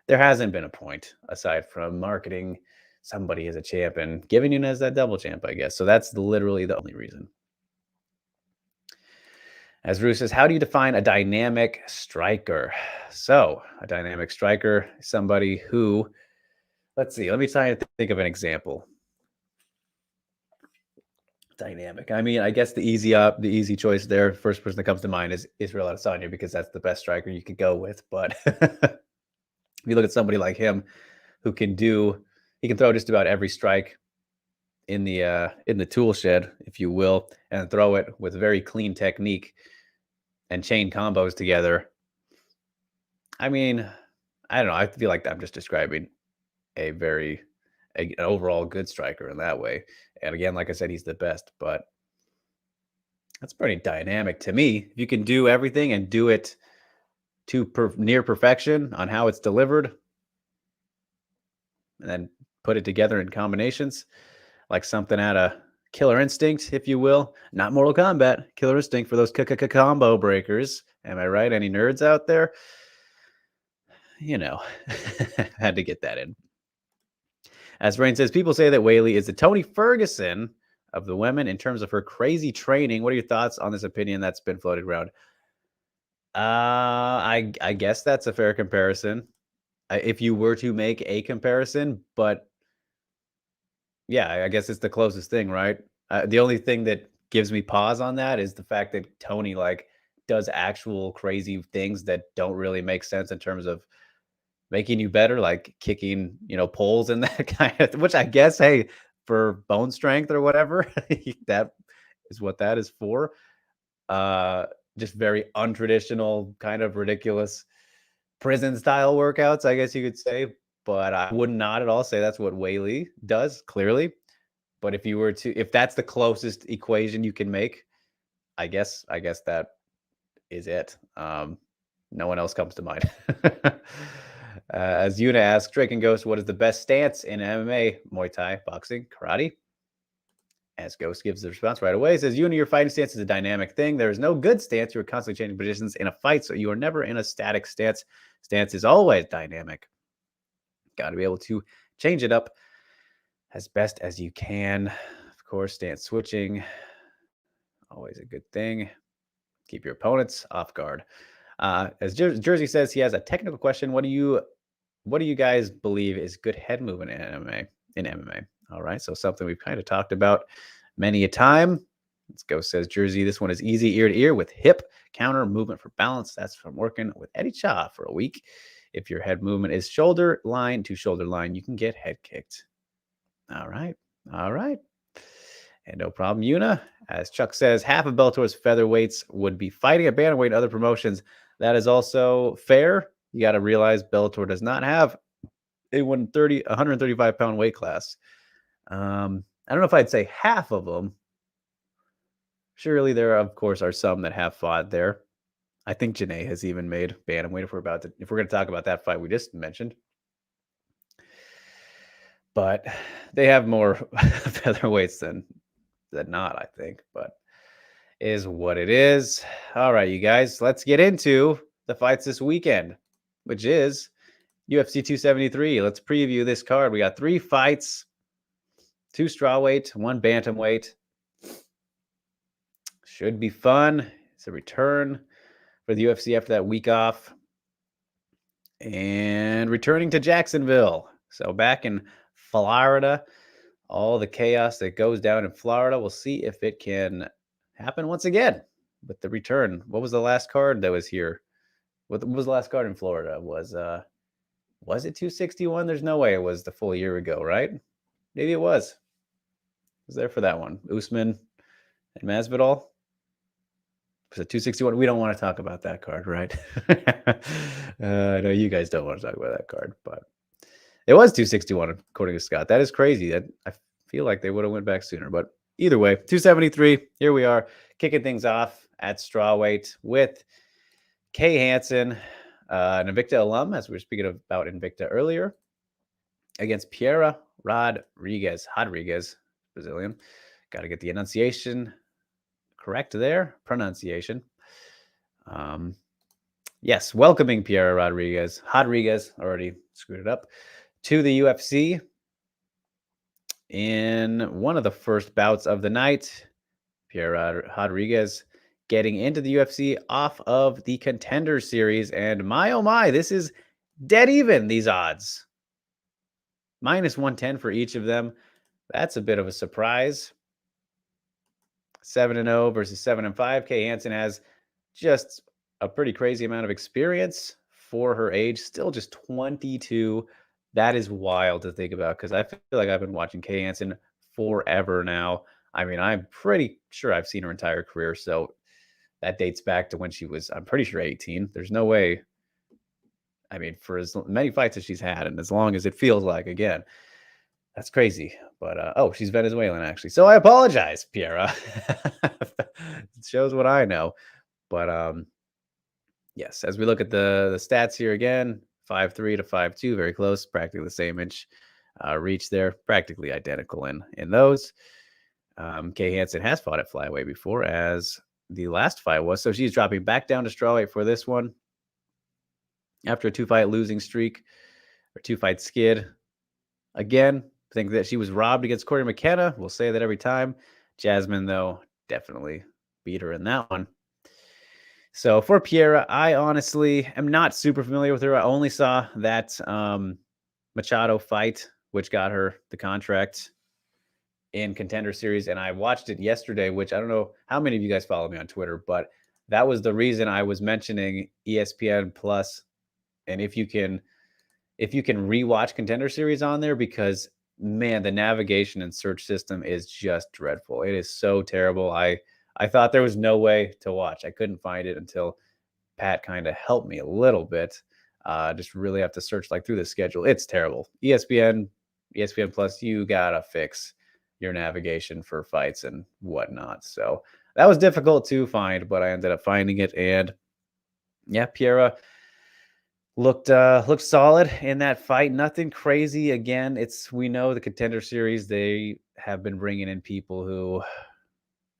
There hasn't been a point aside from marketing somebody as a champ and giving Nunes that double champ, I guess. So that's literally the only reason. As Ruth says, how do you define a dynamic striker? So a dynamic striker is somebody who, let's see, let me try to think of an example. Dynamic. I mean, I guess the easy choice there, first person that comes to mind is Israel Adesanya, because that's the best striker you could go with. But if you look at somebody like him who he can throw just about every strike in the tool shed, if you will, and throw it with very clean technique and chain combos together. I mean, I don't know. I feel like I'm just describing an overall good striker in that way. And again, like I said, he's the best, but that's pretty dynamic to me. If you can do everything and do it to near perfection on how it's delivered, and then put it together in combinations, like something out of Killer Instinct, if you will. Not Mortal Kombat, Killer Instinct for those combo breakers. Am I right? Any nerds out there? Had to get that in. As Rain says, people say that Weili is the Tony Ferguson of the women in terms of her crazy training. What are your thoughts on this opinion that's been floated around? I guess that's a fair comparison. If you were to make a comparison, but yeah, I guess it's the closest thing, right? The only thing that gives me pause on that is the fact that Tony does actual crazy things that don't really make sense in terms of making you better, like kicking, poles and that kind of, which I guess, hey, for bone strength or whatever, that is what that is for. just very untraditional, kind of ridiculous prison style workouts, I guess you could say. But I would not at all say that's what Weili does, clearly. But if that's the closest equation you can make, I guess that is it. No one else comes to mind. As Yuna asks, Drake and Ghost, what is the best stance in MMA? Muay Thai, boxing, karate? As Ghost gives the response right away, says, Yuna, your fighting stance is a dynamic thing. There is no good stance. You are constantly changing positions in a fight, so you are never in a static stance. Stance is always dynamic. Got to be able to change it up as best as you can. Of course, stance switching, always a good thing. Keep your opponents off guard. As Jersey says, he has a technical question. What do you guys believe is good head movement in MMA? All right, so something we've kind of talked about many a time. Let's go, says Jersey. This one is easy ear to ear with hip counter movement for balance. That's from working with Eddie Cha for a week. If your head movement is shoulder line to shoulder line, you can get head kicked. All right. And no problem, Yuna. As Chuck says, half of Bellator's featherweights would be fighting at bantamweight and other promotions. That is also fair. You got to realize Bellator does not have a 135-pound weight class. I don't know if I'd say half of them. Surely there, of course, are some that have fought there. I think Janae has even made bantamweight if we're going to talk about that fight we just mentioned. But they have more featherweights than not, I think. But is what it is. All right, you guys, let's get into the fights this weekend, which is UFC 273. Let's preview this card. We got 3 fights, 2 strawweight, 1 bantamweight. Should be fun. It's a return for the UFC after that week off. And returning to Jacksonville. So back in Florida, all the chaos that goes down in Florida, we'll see if it can happen once again with the return. What was the last card that was here? What was the last card in Florida? Was it 261? There's no way it was the full year ago, right? Maybe it was. I was there for that one. Usman and Masvidal. Was it 261? We don't want to talk about that card, right? I know you guys don't want to talk about that card, but it was 261 according to Scott. That is crazy. I feel like they would have went back sooner, but either way, 273. Here we are, kicking things off at strawweight with Kay Hansen, an Invicta alum, as we were speaking about Invicta earlier, against Pierre Rodriguez, Brazilian. Got to get the enunciation correct there. Pronunciation. Yes, welcoming Pierre Rodriguez. Already screwed it up. To the UFC in one of the first bouts of the night. Pierre Rodriguez getting into the UFC off of the Contender Series. And my, oh my, this is dead even, these odds. -110 for each of them. That's a bit of a surprise. 7-0 versus 7-5. Kay Hansen has just a pretty crazy amount of experience for her age. Still just 22. That is wild to think about because I feel like I've been watching Kay Hansen forever now. I mean, I'm pretty sure I've seen her entire career. So that dates back to when she was, I'm pretty sure, 18. There's no way. I mean, for as many fights as she's had and as long as it feels like, again, that's crazy. But, oh, she's Venezuelan, actually. So I apologize, Piera. It shows what I know. But, yes, as we look at the stats here again, 5'3" to 5'2", very close, practically the same inch reach there, practically identical in those. Kay Hansen has fought at flyweight before, as the last fight was. So she's dropping back down to strawweight for this one after a 2-fight losing streak or 2-fight skid. Again, think that she was robbed against Corey McKenna. We'll say that every time. Jasmine, though, definitely beat her in that one. So for Piera, I honestly am not super familiar with her. I only saw that Machado fight, which got her the contract in Contender Series, and I watched it yesterday, which I don't know how many of you guys follow me on Twitter, but that was the reason I was mentioning ESPN Plus. And if you can rewatch Contender Series on there, because man, the navigation and search system is just dreadful. It is so terrible. I I thought there was no way to watch. I couldn't find it until Pat kind of helped me a little bit. Just really have to search like through the schedule. It's terrible. ESPN Plus, you gotta fix your navigation for fights and whatnot. So that was difficult to find, but I ended up finding it. And yeah, Pierre looked solid in that fight. Nothing crazy. Again, we know the Contender Series, they have been bringing in people who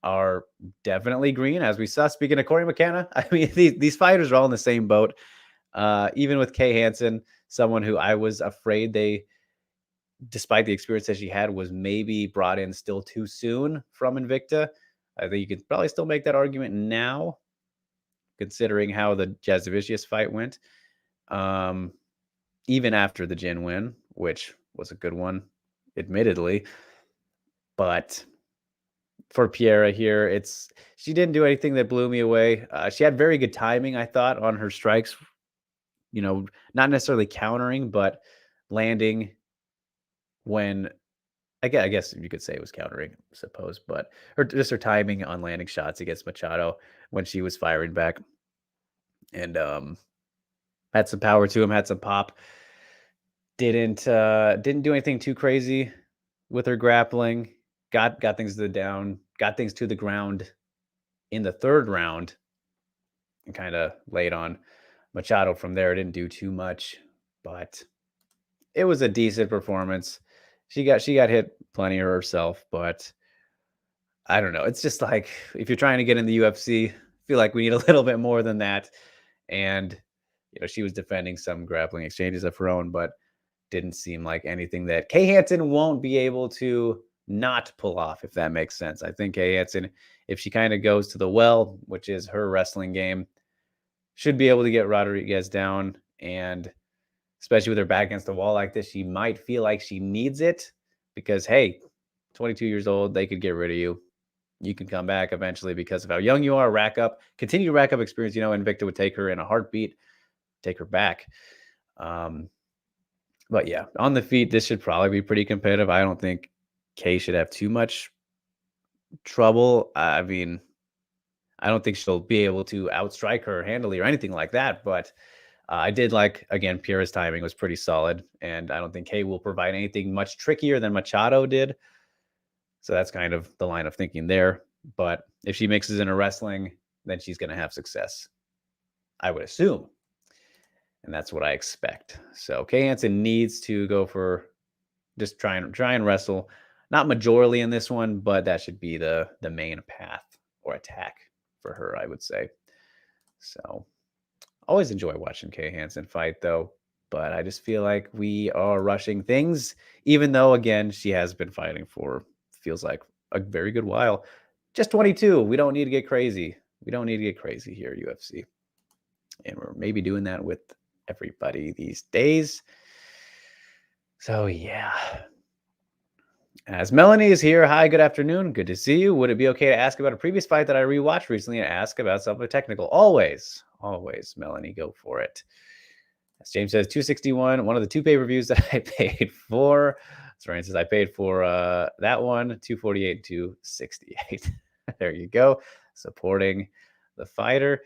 are definitely green, as we saw. Speaking of Corey McKenna, I mean, these fighters are all in the same boat. Even with Kay Hansen, someone who I was afraid despite the experience that she had, was maybe brought in still too soon from Invicta. I think you could probably still make that argument now, considering how the Jasovicius fight went. Even after the Jin win, which was a good one, admittedly. But for Pierre here, she didn't do anything that blew me away. She had very good timing, I thought, on her strikes. Not necessarily countering, but landing when I guess you could say it was countering, I suppose, but her timing on landing shots against Machado when she was firing back, and had some power to him, had some pop. Didn't do anything too crazy with her grappling. Got things to the ground in the third round, and kind of laid on Machado from there. Didn't do too much, but it was a decent performance. She got hit plenty herself, but I don't know. It's just like, if you're trying to get in the UFC, I feel like we need a little bit more than that. And she was defending some grappling exchanges of her own, but didn't seem like anything that Kay Hansen won't be able to not pull off, if that makes sense. I think Kay Hansen, if she kind of goes to the well, which is her wrestling game, should be able to get Rodriguez down. And especially with her back against the wall like this, she might feel like she needs it because, hey, 22 years old, they could get rid of you. You can come back eventually because of how young you are. Continue to rack up experience. Invicta would take her in a heartbeat, take her back. But yeah, on the feet, this should probably be pretty competitive. I don't think Kay should have too much trouble. I mean, I don't think she'll be able to outstrike her handily or anything like that, but I did like, again, Pierre's timing was pretty solid, and I don't think Kay will provide anything much trickier than Machado did. So that's kind of the line of thinking there. But if she mixes in her wrestling, then she's going to have success, I would assume. And that's what I expect. So Kay Hansen needs to go for just try and wrestle. Not majorly in this one, but that should be the main path or attack for her, I would say. So always enjoy watching Kay Hansen fight, though. But I just feel like we are rushing things, even though, again, she has been fighting for, feels like, a very good while. Just 22. We don't need to get crazy. We don't need to get crazy here, UFC. And we're maybe doing that with everybody these days. So, yeah. As Melanie is here, hi, good afternoon. Good to see you. Would it be okay to ask about a previous fight that I rewatched recently and ask about something technical? Always, Melanie, go for it. As James says, 261, one of the two pay-per-views that I paid for. Sorry, says I paid for that one, 248, 268. There you go. Supporting the fighter.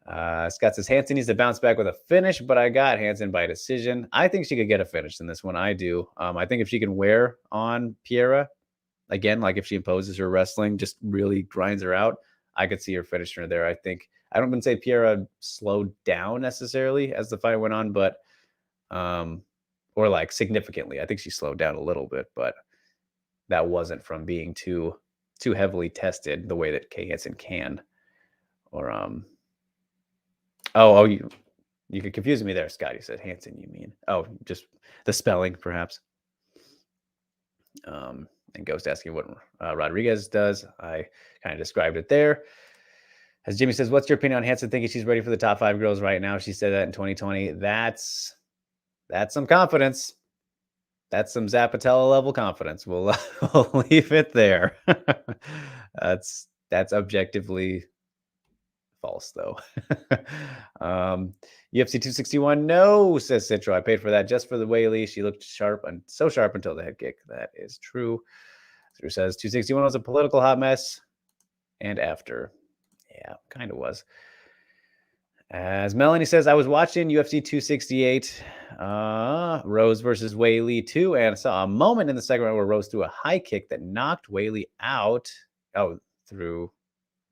Scott says Hansen needs to bounce back with a finish, but I got Hansen by decision. I think she could get a finish in this one. I do. I think if she can wear on Pierre, again, like if she imposes her wrestling, just really grinds her out, I could see her finishing her there. I don't even say Pierre slowed down necessarily as the fight went on, but or like significantly. I think she slowed down a little bit, but that wasn't from being too heavily tested the way that Kay Hansen can. Or you could confuse me there, Scott. You said Hansen, you mean? Oh, just the spelling, perhaps. And Ghost asking what Rodriguez does. I kind of described it there. As Jimmy says, what's your opinion on Hansen thinking she's ready for the top 5 girls right now? She said that in 2020. That's some confidence. That's some Zapatella level confidence. We'll leave it there. That's objectively false, though. UFC 261, no, says Citro. I paid for that just for the Whaley. She looked sharp and so sharp until the head kick. That is true. Citro says 261 was a political hot mess, and after. Yeah, kind of was. As Melanie says, I was watching UFC 268, Rose versus Weili 2, and saw a moment in the second round where Rose threw a high kick that knocked Weili out. Oh, through.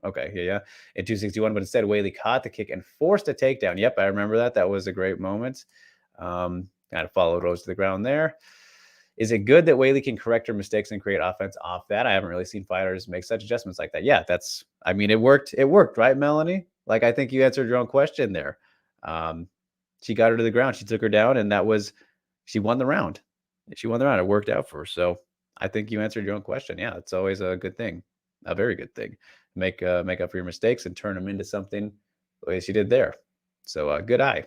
Okay, yeah. In 261, but instead Weili caught the kick and forced a takedown. Yep, I remember that. That was a great moment. Kind of followed Rose to the ground there. Is it good that Weili can correct her mistakes and create offense off that? I haven't really seen fighters make such adjustments like that. Yeah, I mean, it worked. It worked, right, Melanie? Like, I think you answered your own question there. She got her to the ground. She took her down, and she won the round. She won the round. It worked out for her. So I think you answered your own question. Yeah, it's always a good thing, a very good thing. Make up for your mistakes and turn them into something the way she did there. So good eye.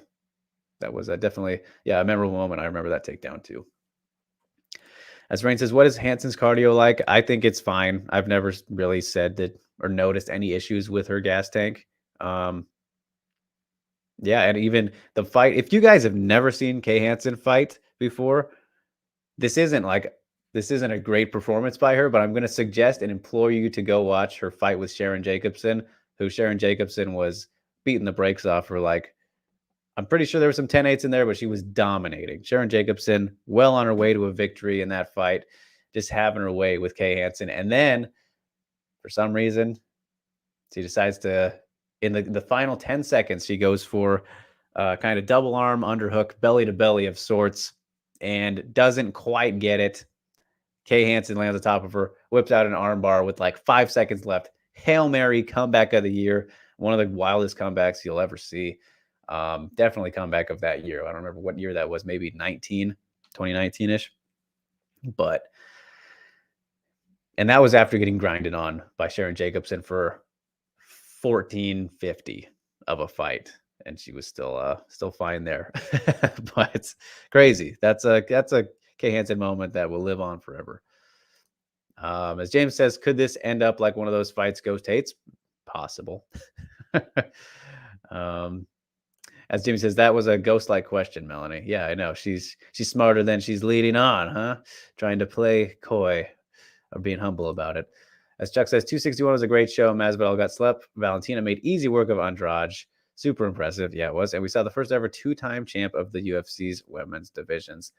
That was definitely, a memorable moment. I remember that takedown too. As Rain says, what is Hanson's cardio like? I think it's fine. I've never really said that or noticed any issues with her gas tank. And even the fight, if you guys have never seen Kay Hansen fight before, this isn't a great performance by her, but I'm going to suggest and implore you to go watch her fight with Sharon Jacobson, who Sharon Jacobson was beating the brakes off her. I'm pretty sure there were some 10-8s in there, but she was dominating. Sharon Jacobson, well on her way to a victory in that fight, just having her way with Kay Hansen. And then, for some reason, she decides to, in the final 10 seconds, she goes for kind of double arm, underhook, belly to belly of sorts, and doesn't quite get it. Kay Hansen lands on top of her, whips out an arm bar with 5 seconds left. Hail Mary, comeback of the year. One of the wildest comebacks you'll ever see. Definitely comeback of that year. I don't remember what year that was, maybe 2019-ish. And that was after getting grinded on by Sharon Jacobson for 1450 of a fight. And she was still fine there. But it's crazy. That's a Kay Hansen moment that will live on forever. As James says, could this end up like one of those fights Ghost hates? Possible. As Jimmy says, that was a ghost-like question, Melanie. Yeah, I know. She's smarter than she's leading on, huh? Trying to play coy or being humble about it. As Chuck says, 261 was a great show. Masvidal got slept. Valentina made easy work of Andrade. Super impressive. Yeah, it was. And we saw the first ever two-time champ of the UFC's women's divisions.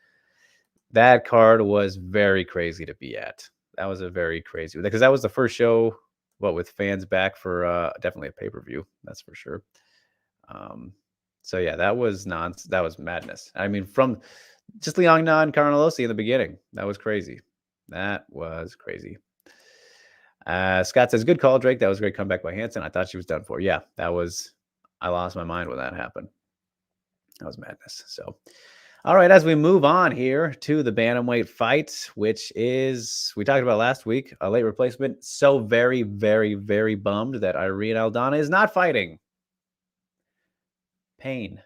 That card was very crazy to be at. That was a very crazy, because that was the first show, with fans back for definitely a pay-per-view. That's for sure. So yeah, that was madness. I mean, from just Liang Na and Carnelossi in the beginning, that was crazy. That was crazy. Scott says, good call, Drake. That was a great comeback by Hansen. I thought she was done for. Yeah, I lost my mind when that happened. That was madness. So, all right, as we move on here to the bantamweight fight, which is, we talked about last week, a late replacement. So very, very, very bummed that Irene Aldana is not fighting. Pain.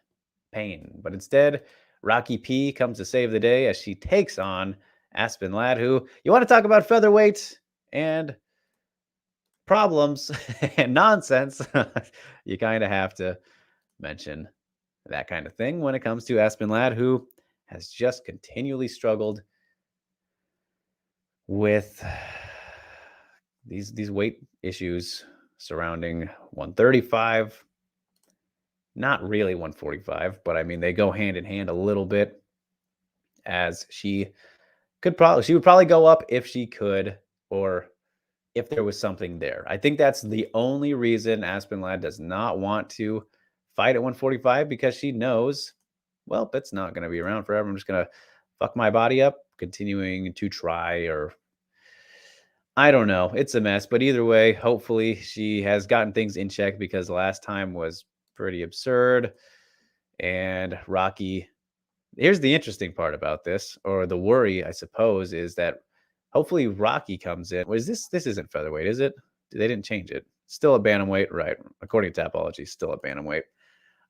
But instead, Rocky P comes to save the day as she takes on Aspen Ladd, who, you want to talk about featherweight and problems and nonsense, you kind of have to mention that kind of thing when it comes to Aspen Ladd, who has just continually struggled with these weight issues surrounding 135. Not really 145, but I mean, they go hand in hand a little bit, as she would probably go up if she could, or if there was something there. I think that's the only reason Aspen Ladd does not want to fight at 145, because she knows, well, it's not going to be around forever. I'm just going to fuck my body up, continuing to try, or I don't know. It's a mess, but either way, hopefully she has gotten things in check, because last time was pretty absurd. And Rocky, here's the interesting part about this, or the worry, I suppose, is that hopefully Rocky comes in. This isn't featherweight, is it? They didn't change it. Still a bantamweight, right? According to Tapology, still a bantamweight.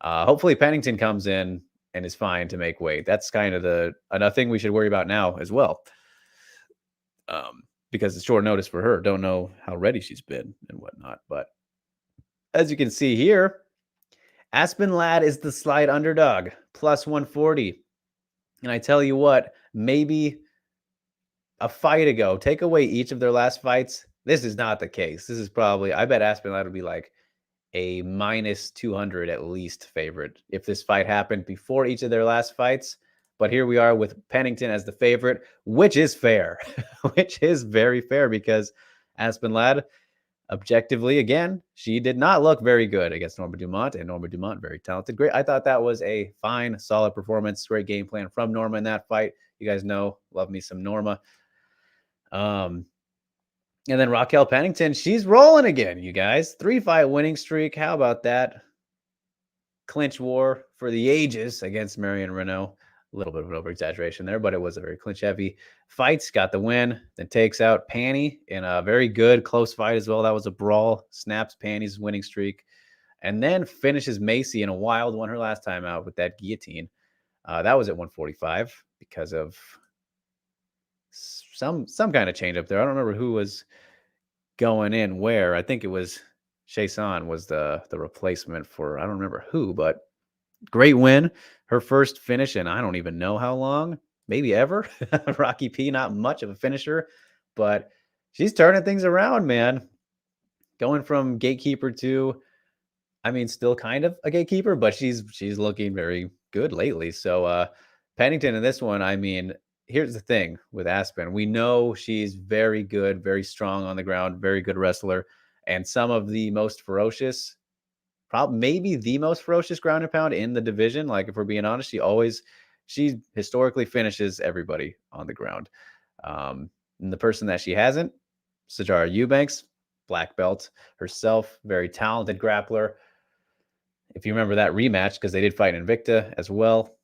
Hopefully Pennington comes in and is fine to make weight. That's kind of another thing we should worry about now as well. Because it's short notice for her. Don't know how ready she's been and whatnot. But as you can see here, Aspen Ladd is the slight underdog, plus 140. And I tell you what, maybe a fight ago, take away each of their last fights, This is not the case. This is probably, I bet Aspen Ladd would be like a minus 200 at least favorite if this fight happened before each of their last fights. But here we are with Pennington as the favorite, which is fair, which is very fair because Aspen Ladd, objectively, again, she did not look very good against Norma Dumont, and Norma Dumont, very talented. Great. I thought that was a fine, solid performance. Great game plan from Norma in that fight. You guys know, love me some Norma. And then Raquel Pennington, she's rolling again, you guys. 3-fight winning streak. How about that? Clinch war for the ages against Marion Renault. A little bit of an over-exaggeration there, but it was a very clinch-heavy fight. Got the win, then takes out Panny in a very good close fight as well. That was a brawl. Snaps Panny's winning streak. And then finishes Macy in a wild one her last time out with that guillotine. That was at 145 because of some kind of change up there. I don't remember who was going in where. I think it was Chasson was the replacement for, I don't remember who, but great win. Her first finish in I don't even know how long, maybe ever. Rocky P, not much of a finisher, but she's turning things around, man. Going from gatekeeper to, I mean, still kind of a gatekeeper, but she's looking very good lately. So Pennington in this one, I mean, here's the thing with Aspen. We know she's very good, very strong on the ground, very good wrestler, and some of the most ferocious, probably maybe the most ferocious ground and pound in the division. Like, if we're being honest, she historically finishes everybody on the ground. And the person that she hasn't, Sijara Eubanks, black belt herself, very talented grappler. If you remember that rematch, because they did fight in Invicta as well.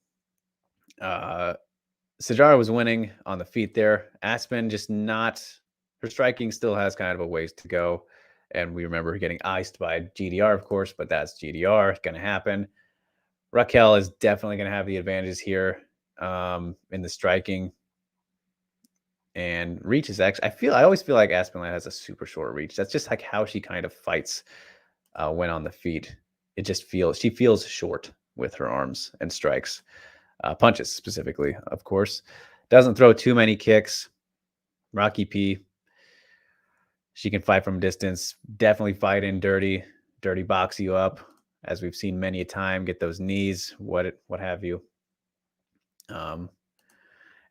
Sijara was winning on the feet there. Aspen just not, her striking still has kind of a ways to go. And we remember getting iced by GDR, of course, but that's GDR. It's going to happen. Raquel is definitely going to have the advantages here in the striking. And reach is actually, I always feel like Aspen Ladd has a super short reach. That's just like how she kind of fights when on the feet. It just she feels short with her arms and strikes. Punches specifically, of course. Doesn't throw too many kicks. Rocky P, she can fight from distance. Definitely fight in dirty box you up, as we've seen many a time. Get those knees, what have you. And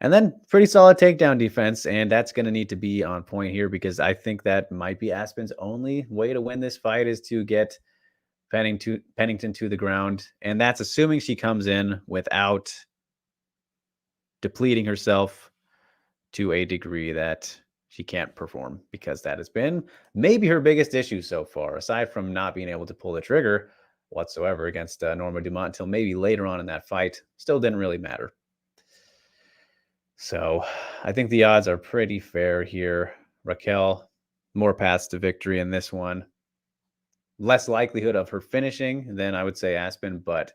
then pretty solid takedown defense, and that's going to need to be on point here because I think that might be Aspen's only way to win this fight is to get Pennington to the ground, and that's assuming she comes in without depleting herself to a degree that she can't perform, because that has been maybe her biggest issue so far, aside from not being able to pull the trigger whatsoever against Norma Dumont until maybe later on in that fight. Still didn't really matter. So I think the odds are pretty fair here. Raquel, more paths to victory in this one. Less likelihood of her finishing than I would say Aspen, but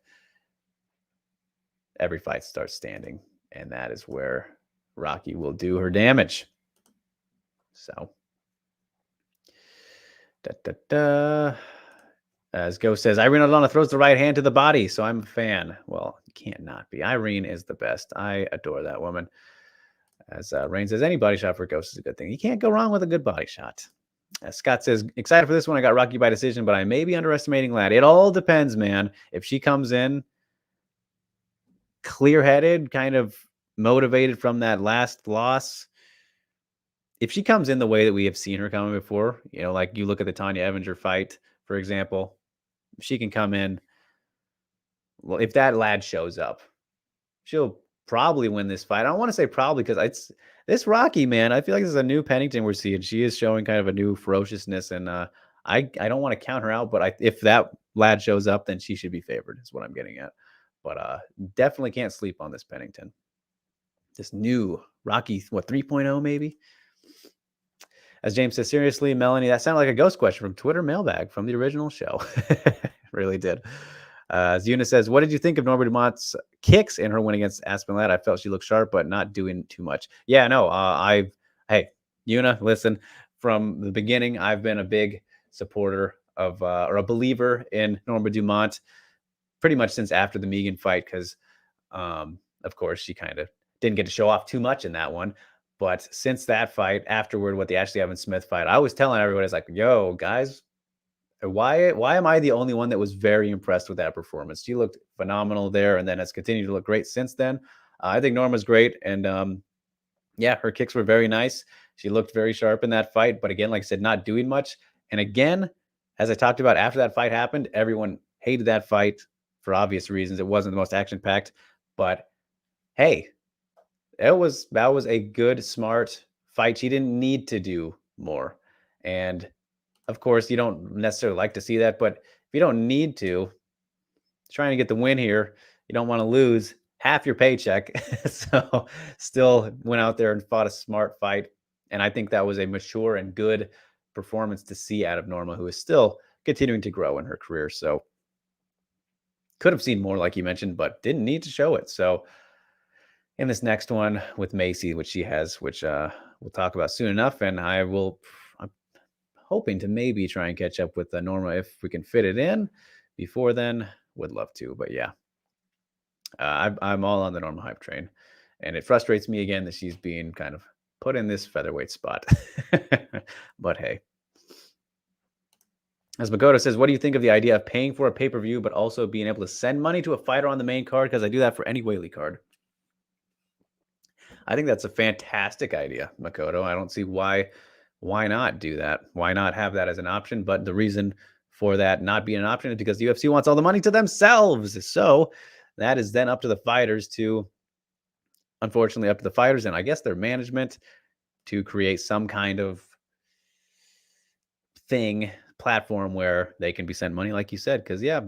every fight starts standing, and that is where Rocky will do her damage. So, as Go says, Irene Aldana throws the right hand to the body, so I'm a fan. Well, you can't not be. Irene is the best. I adore that woman. As Rain says, any body shot for Ghost is a good thing. You can't go wrong with a good body shot. Scott says, excited for this one. I got Rocky by decision, but I may be underestimating Ladd. It all depends, man. If she comes in clear-headed, kind of motivated from that last loss, if she comes in the way that we have seen her coming before, you know, like you look at the Tanya Evinger fight, for example, she can come in. Well, if that Ladd shows up, she'll probably win this fight. I don't want to say probably because it's this Rocky, man. I feel like this is a new Pennington we're seeing. She is showing kind of a new ferociousness, and I don't want to count her out, but if that Ladd shows up, then she should be favored, is what I'm getting at. But definitely can't sleep on this Pennington. This new Rocky, 3.0 maybe? As James says, seriously, Melanie, that sounded like a ghost question from Twitter mailbag from the original show. Really did. As Una says, what did you think of Norma Dumont's kicks in her win against Aspen Ladd? I felt she looked sharp, but not doing too much. Yeah, no, hey, Una, listen, from the beginning, I've been a big supporter of, or a believer in Norma Dumont pretty much since after the Megan fight, because, of course, she kind of didn't get to show off too much in that one. But since that fight, afterward, with the Ashley Evans Smith fight, I was telling everybody, it's like, yo, guys, why am I the only one that was very impressed with that performance? She looked phenomenal there, and then has continued to look great since then. I think Norma's great, and yeah, her kicks were very nice. She looked very sharp in that fight, but again, like I said, not doing much. And again, as I talked about after that fight happened, everyone hated that fight for obvious reasons. It wasn't the most action packed, but hey, that was a good, smart fight. She didn't need to do more, and of course, you don't necessarily like to see that, but if you don't need to, trying to get the win here, you don't want to lose half your paycheck. So still went out there and fought a smart fight. And I think that was a mature and good performance to see out of Norma, who is still continuing to grow in her career. So could have seen more, like you mentioned, but didn't need to show it. So in this next one with Macy, which she has, which we'll talk about soon enough, and I'm hoping to maybe try and catch up with Norma if we can fit it in before then. Would love to, but yeah, I'm all on the Norma hype train, and it frustrates me again that she's being kind of put in this featherweight spot. But hey, as Makoto says, what do you think of the idea of paying for a pay-per-view but also being able to send money to a fighter on the main card? Because I do that for any Whaley card. I think that's a fantastic idea, Makoto. I don't see why not do that? Why not have that as an option? But the reason for that not being an option is because the UFC wants all the money to themselves. So that is then up to the fighters to, unfortunately, up to the fighters and I guess their management to create some kind of platform where they can be sent money, like you said. Because yeah,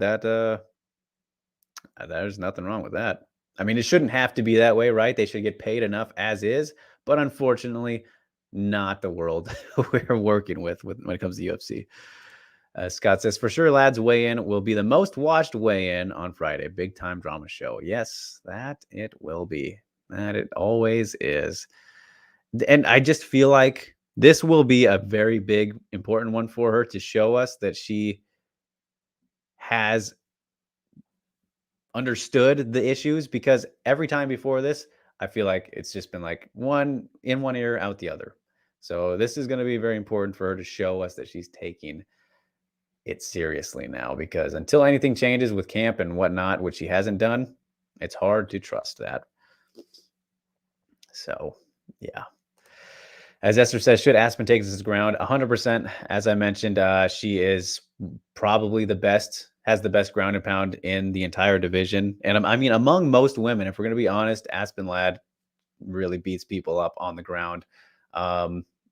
there's nothing wrong with that. I mean, it shouldn't have to be that way, right? They should get paid enough as is, but unfortunately, not the world we're working with when it comes to UFC. Scott says, for sure, lads, weigh-in will be the most watched weigh-in on Friday. Big time drama show. Yes, that it will be. That it always is. And I just feel like this will be a very big, important one for her to show us that she has understood the issues, because every time before this, I feel like it's just been like one in one ear, out the other. So this is going to be very important for her to show us that she's taking it seriously now, because until anything changes with camp and whatnot, which she hasn't done, it's hard to trust that. So, yeah. As Esther says, should Aspen take this ground? 100%. As I mentioned, she is probably the best, has the best ground and pound in the entire division. And I mean, among most women, if we're going to be honest, Aspen Ladd really beats people up on the ground.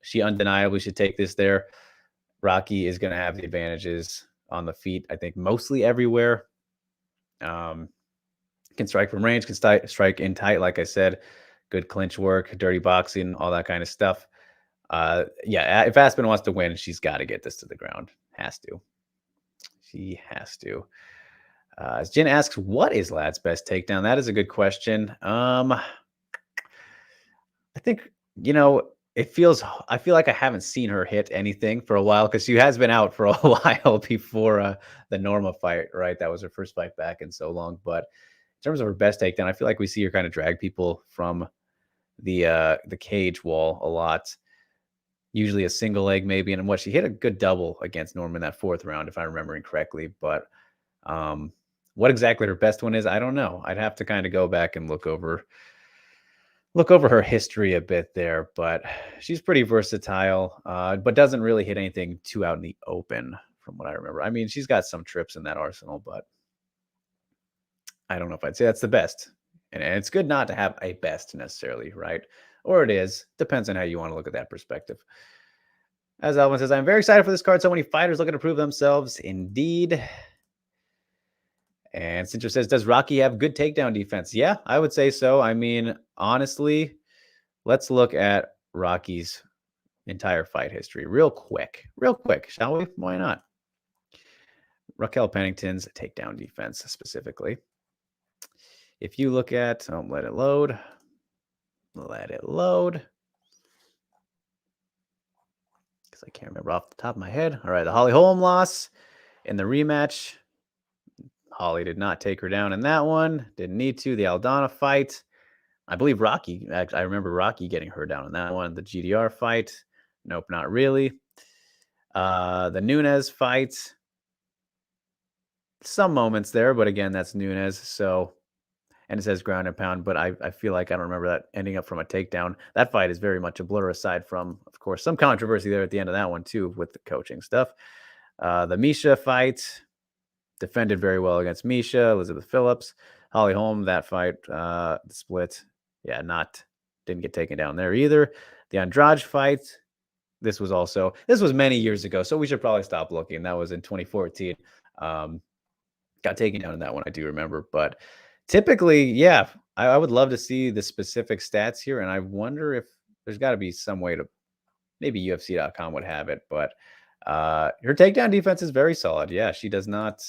She undeniably should take this there. Rocky is going to have the advantages on the feet, I think, mostly everywhere. Can strike from range, can strike in tight, like I said. Good clinch work, dirty boxing, all that kind of stuff. Yeah, if Aspen wants to win, she's got to get this to the ground. Has to. She has to. As Jen asks, what is Ladd's best takedown? That is a good question. I think, I feel like I haven't seen her hit anything for a while, because she has been out for a while before the Norma fight, right? That was her first fight back in so long. But in terms of her best takedown, I feel like we see her kind of drag people from the cage wall a lot. Usually a single leg maybe, and she hit a good double against Norma in that fourth round, if I'm remembering correctly. But what exactly her best one is, I don't know. I'd have to kind of go back and look over her history a bit there. But she's pretty versatile, but doesn't really hit anything too out in the open from what I remember. I mean, she's got some trips in that arsenal, but I don't know if I'd say that's the best. And it's good not to have a best necessarily, right? Or it is. Depends on how you want to look at that perspective. As Alvin says, I'm very excited for this card. So many fighters looking to prove themselves. Indeed. And Cincher says, does Rocky have good takedown defense? Yeah, I would say so. I mean, honestly, let's look at Rocky's entire fight history real quick, shall we? Why not? Raquel Pennington's takedown defense specifically. If you look at, let it load. Let it load. Because I can't remember off the top of my head. All right, the Holly Holm loss in the rematch. Holly did not take her down in that one. Didn't need to. The Aldana fight. I believe Rocky, I remember Rocky getting her down in that one. The GDR fight, nope, not really. The Nunes fight, some moments there, but again, that's Nunes. So, and it says ground and pound, but I feel like I don't remember that ending up from a takedown. That fight is very much a blur aside from, of course, some controversy there at the end of that one too with the coaching stuff. The Misha fight, defended very well against Misha, Elizabeth Phillips. Holly Holm, that fight, the split, yeah, didn't get taken down there either. The Andrade fight, this was many years ago, so we should probably stop looking. That was in 2014. Got taken down in that one, I do remember. But typically, yeah, I would love to see the specific stats here, and I wonder if there's got to be some way to, maybe UFC.com would have it, but her takedown defense is very solid. Yeah, she does not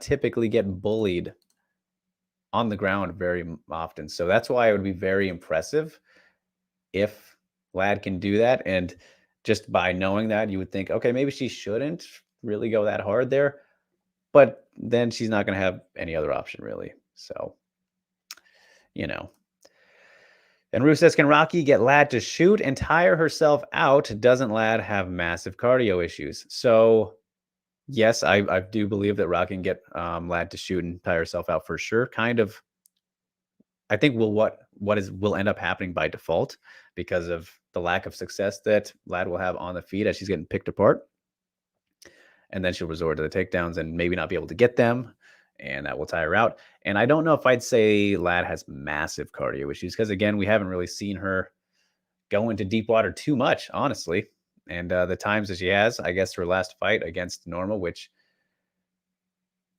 typically get bullied on the ground very often. So that's why it would be very impressive if Ladd can do that. And just by knowing that, you would think, okay, maybe she shouldn't really go that hard there. But then she's not going to have any other option, really. So, you know. And Ruth says, can Rocky get Ladd to shoot and tire herself out? Doesn't Ladd have massive cardio issues? So, yes, I do believe that Rocky can get Ladd to shoot and tire herself out for sure. Kind of, I think will end up happening by default because of the lack of success that Ladd will have on the feet as she's getting picked apart. And then she'll resort to the takedowns and maybe not be able to get them, and that will tire her out. And I don't know if I'd say Ladd has massive cardio issues because, again, we haven't really seen her go into deep water too much, honestly. And the times that she has, I guess her last fight against Norma, which,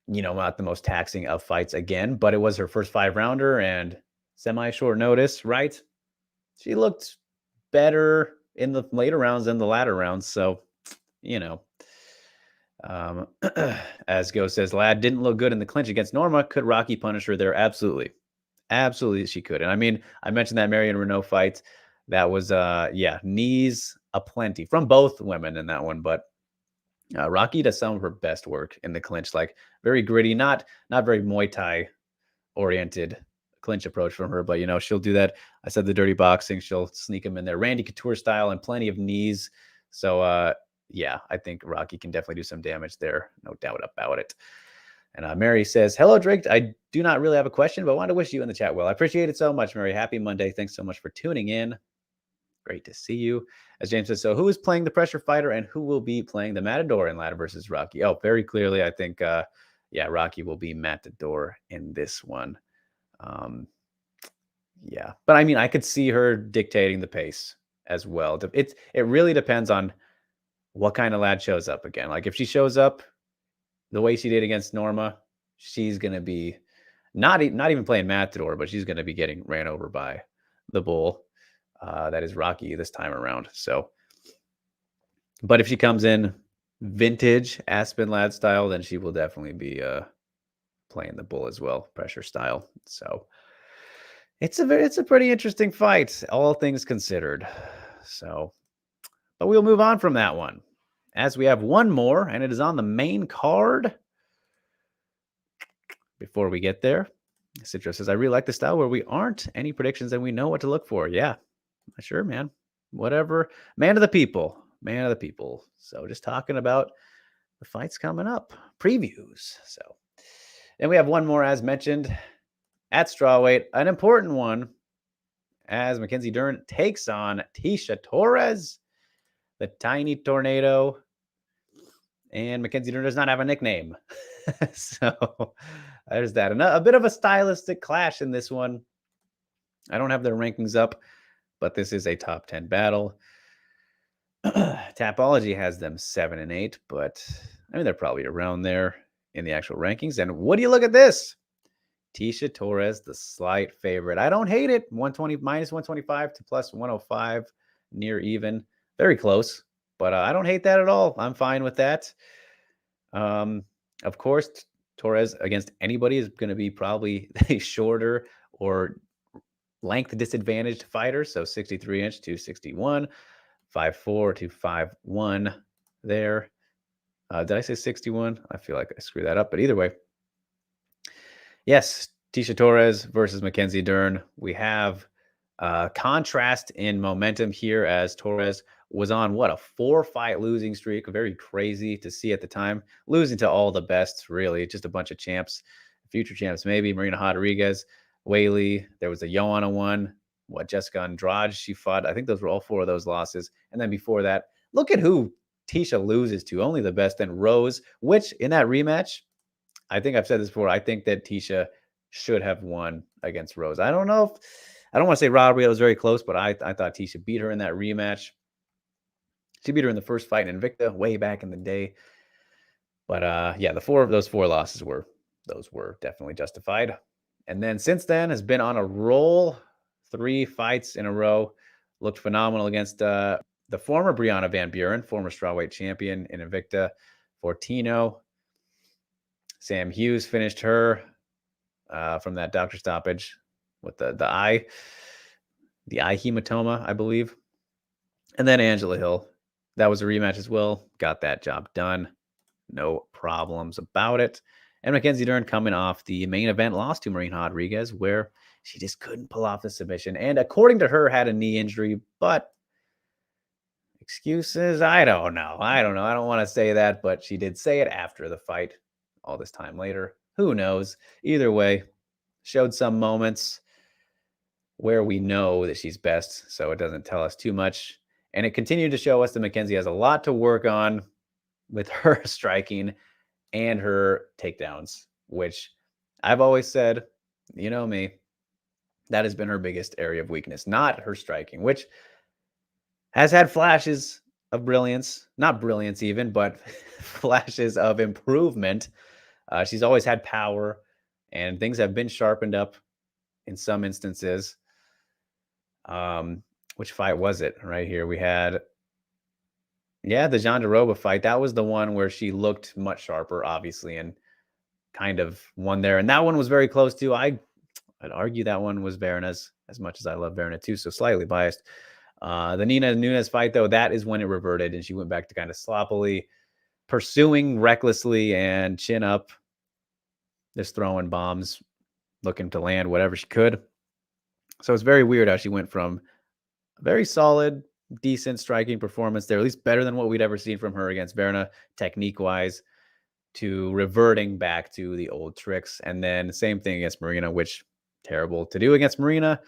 not the most taxing of fights again, but it was her first 5-rounder and semi-short notice, right? She looked better in the later rounds than the latter rounds. So, as Go says, Ladd didn't look good in the clinch against Norma. Could Rocky punish her there? Absolutely. Absolutely she could. And I mean, I mentioned that Marion Renault fight. That was, knees aplenty from both women in that one. But Rocky does some of her best work in the clinch, like very gritty, not very Muay Thai oriented clinch approach from her. But, she'll do that. I said the dirty boxing. She'll sneak him in there. Randy Couture style and plenty of knees. So, yeah, I think Rocky can definitely do some damage there. No doubt about it. And Mary says, hello, Drake. I do not really have a question, but I want to wish you in the chat well. I appreciate it so much, Mary. Happy Monday. Thanks so much for tuning in. Great to see you. As James says, so who is playing the pressure fighter and who will be playing the Matador in Ladd versus Rocky? Oh, very clearly, I think, Rocky will be Matador in this one. Yeah, but I mean, I could see her dictating the pace as well. It really depends on what kind of Ladd shows up again. Like if she shows up the way she did against Norma, she's going to be not even playing Matador, but she's going to be getting ran over by the bull. That is Rocky this time around. So, but if she comes in vintage Aspen Ladd style, then she will definitely be playing the bull as well, pressure style. So it's a pretty interesting fight, all things considered. So, but we'll move on from that one as we have one more, and it is on the main card. Before we get there, Citro says, I really like the style where we aren't any predictions and we know what to look for. Yeah, sure, man. Whatever. Man of the people. So just talking about the fights coming up, previews. So, and we have one more, as mentioned, at Strawweight, an important one, as Mackenzie Durrant takes on Tasha Torres, the tiny tornado. And Mackenzie Durrant does not have a nickname. So there's that. A bit of a stylistic clash in this one. I don't have their rankings up, but this is a top 10 battle. Tapology has them 7 and 8, but I mean, they're probably around there in the actual rankings. And what do you look at this? Tasha Torres, the slight favorite. I don't hate it. 120 minus 125 to plus 105, near even. Very close, but I don't hate that at all. I'm fine with that. Of course, Torres against anybody is going to be probably a shorter or length disadvantaged fighter. So 63-inch, 261, 5'4" to 5'1" there. Did I say 61? I feel like I screwed that up, but either way. Yes, Tisha Torres versus Mackenzie Dern. We have contrast in momentum here as Torres was on a 4-fight losing streak. Very crazy to see at the time. Losing to all the best, really. Just a bunch of champs, future champs, maybe. Marina Rodriguez, Whaley. There was a Joanna one. Jessica Andrade she fought. I think those were all 4 of those losses. And then before that, look at who Tisha loses to. Only the best. And Rose, which in that rematch, I think I've said this before. I think that Tisha should have won against Rose. I don't know if I don't want to say robbery. It was very close, but I thought Tisha beat her in that rematch. She beat her in the first fight in Invicta way back in the day. But yeah, those 4 losses were definitely justified. And then since then has been on a roll. 3 fights in a row. Looked phenomenal against the former Brianna Van Buren, former strawweight champion in Invicta, Fortino. Sam Hughes finished her from that doctor stoppage with the eye hematoma, I believe. And then Angela Hill. That was a rematch as well. Got that job done. No problems about it. And Mackenzie Dern coming off the main event loss to Marina Rodriguez, where she just couldn't pull off the submission. And according to her, had a knee injury, but excuses, I don't know. I don't want to say that, but she did say it after the fight all this time later. Who knows? Either way, showed some moments where we know that she's best, so it doesn't tell us too much. And it continued to show us that Mackenzie has a lot to work on with her striking and her takedowns, which I've always said, you know me, that has been her biggest area of weakness, not her striking, which has had flashes of brilliance, not brilliance even, but flashes of improvement. She's always had power, and things have been sharpened up in some instances. Which fight was it? Right here we had, the Jandiroba fight. That was the one where she looked much sharper, obviously, and kind of won there. And that one was very close too. I'd argue that one was Varena's, as much as I love Verena too, so slightly biased. The Nina Nunes fight, though, that is when it reverted, and she went back to kind of sloppily pursuing recklessly and chin up, just throwing bombs, looking to land whatever she could. So it's very weird how she went from a very solid, decent striking performance there, at least better than what we'd ever seen from her against Verena, technique-wise, to reverting back to the old tricks. And then same thing against Marina, which terrible to do against Marina,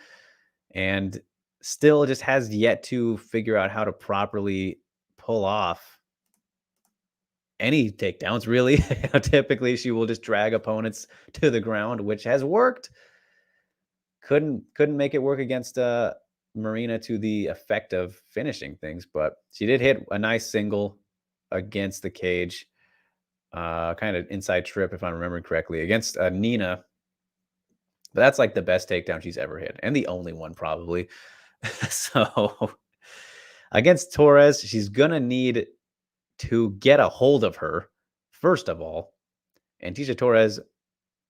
and still just has yet to figure out how to properly pull off any takedowns, really. Typically, she will just drag opponents to the ground, which has worked. Couldn't make it work against Marina to the effect of finishing things, but she did hit a nice single against the cage, kind of inside trip, if I'm remembering correctly, against Nina. But that's like the best takedown she's ever hit, and the only one probably. So against Torres, she's gonna need to get a hold of her, first of all. And Tisha Torres,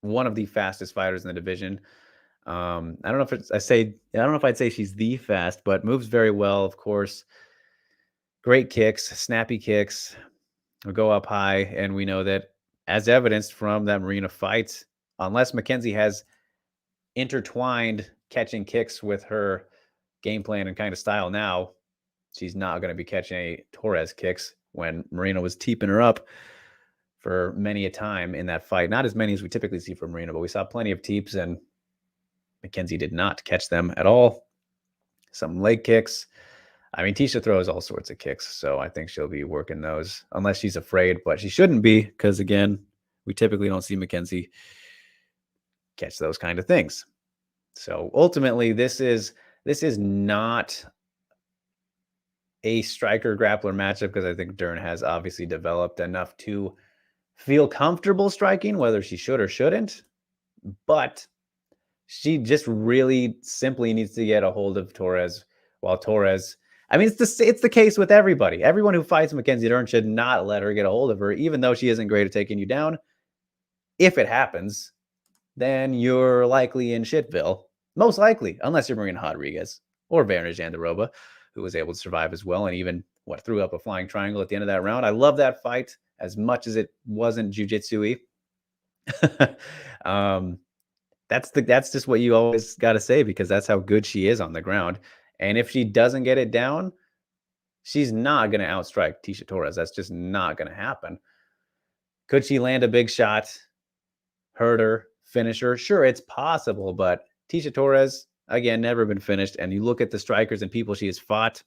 one of the fastest fighters in the division. I don't know if I'd say she's the fast, but moves very well, of course. Great kicks, snappy kicks, will go up high. And we know that, as evidenced from that Marina fight, unless Mackenzie has intertwined catching kicks with her game plan and kind of style now, she's not going to be catching any Torres kicks, when Marina was teeping her up for many a time in that fight. Not as many as we typically see from Marina, but we saw plenty of teeps, and Mackenzie did not catch them at all. Some leg kicks. I mean, Tisha throws all sorts of kicks, so I think she'll be working those, unless she's afraid, but she shouldn't be, because, again, we typically don't see Mackenzie catch those kind of things. So ultimately, this is not a striker grappler matchup, because I think Dern has obviously developed enough to feel comfortable striking, whether she should or shouldn't. But she just really simply needs to get a hold of Torres, while Torres, I mean, it's the case with everybody. Everyone who fights Mackenzie Dern should not let her get a hold of her, even though she isn't great at taking you down. If it happens, then you're likely in shitville. Most likely, unless you're Marina Rodriguez or Verena Jandiroba, who was able to survive as well, and even threw up a flying triangle at the end of that round. I love that fight, as much as it wasn't jiu-jitsu-y. That that's just what you always got to say, because that's how good she is on the ground. And if she doesn't get it down, she's not going to outstrike Tisha Torres. That's just not going to happen. Could she land a big shot, hurt her, finish her? Sure, it's possible, but Tisha Torres, again, never been finished. And you look at the strikers and people she has fought,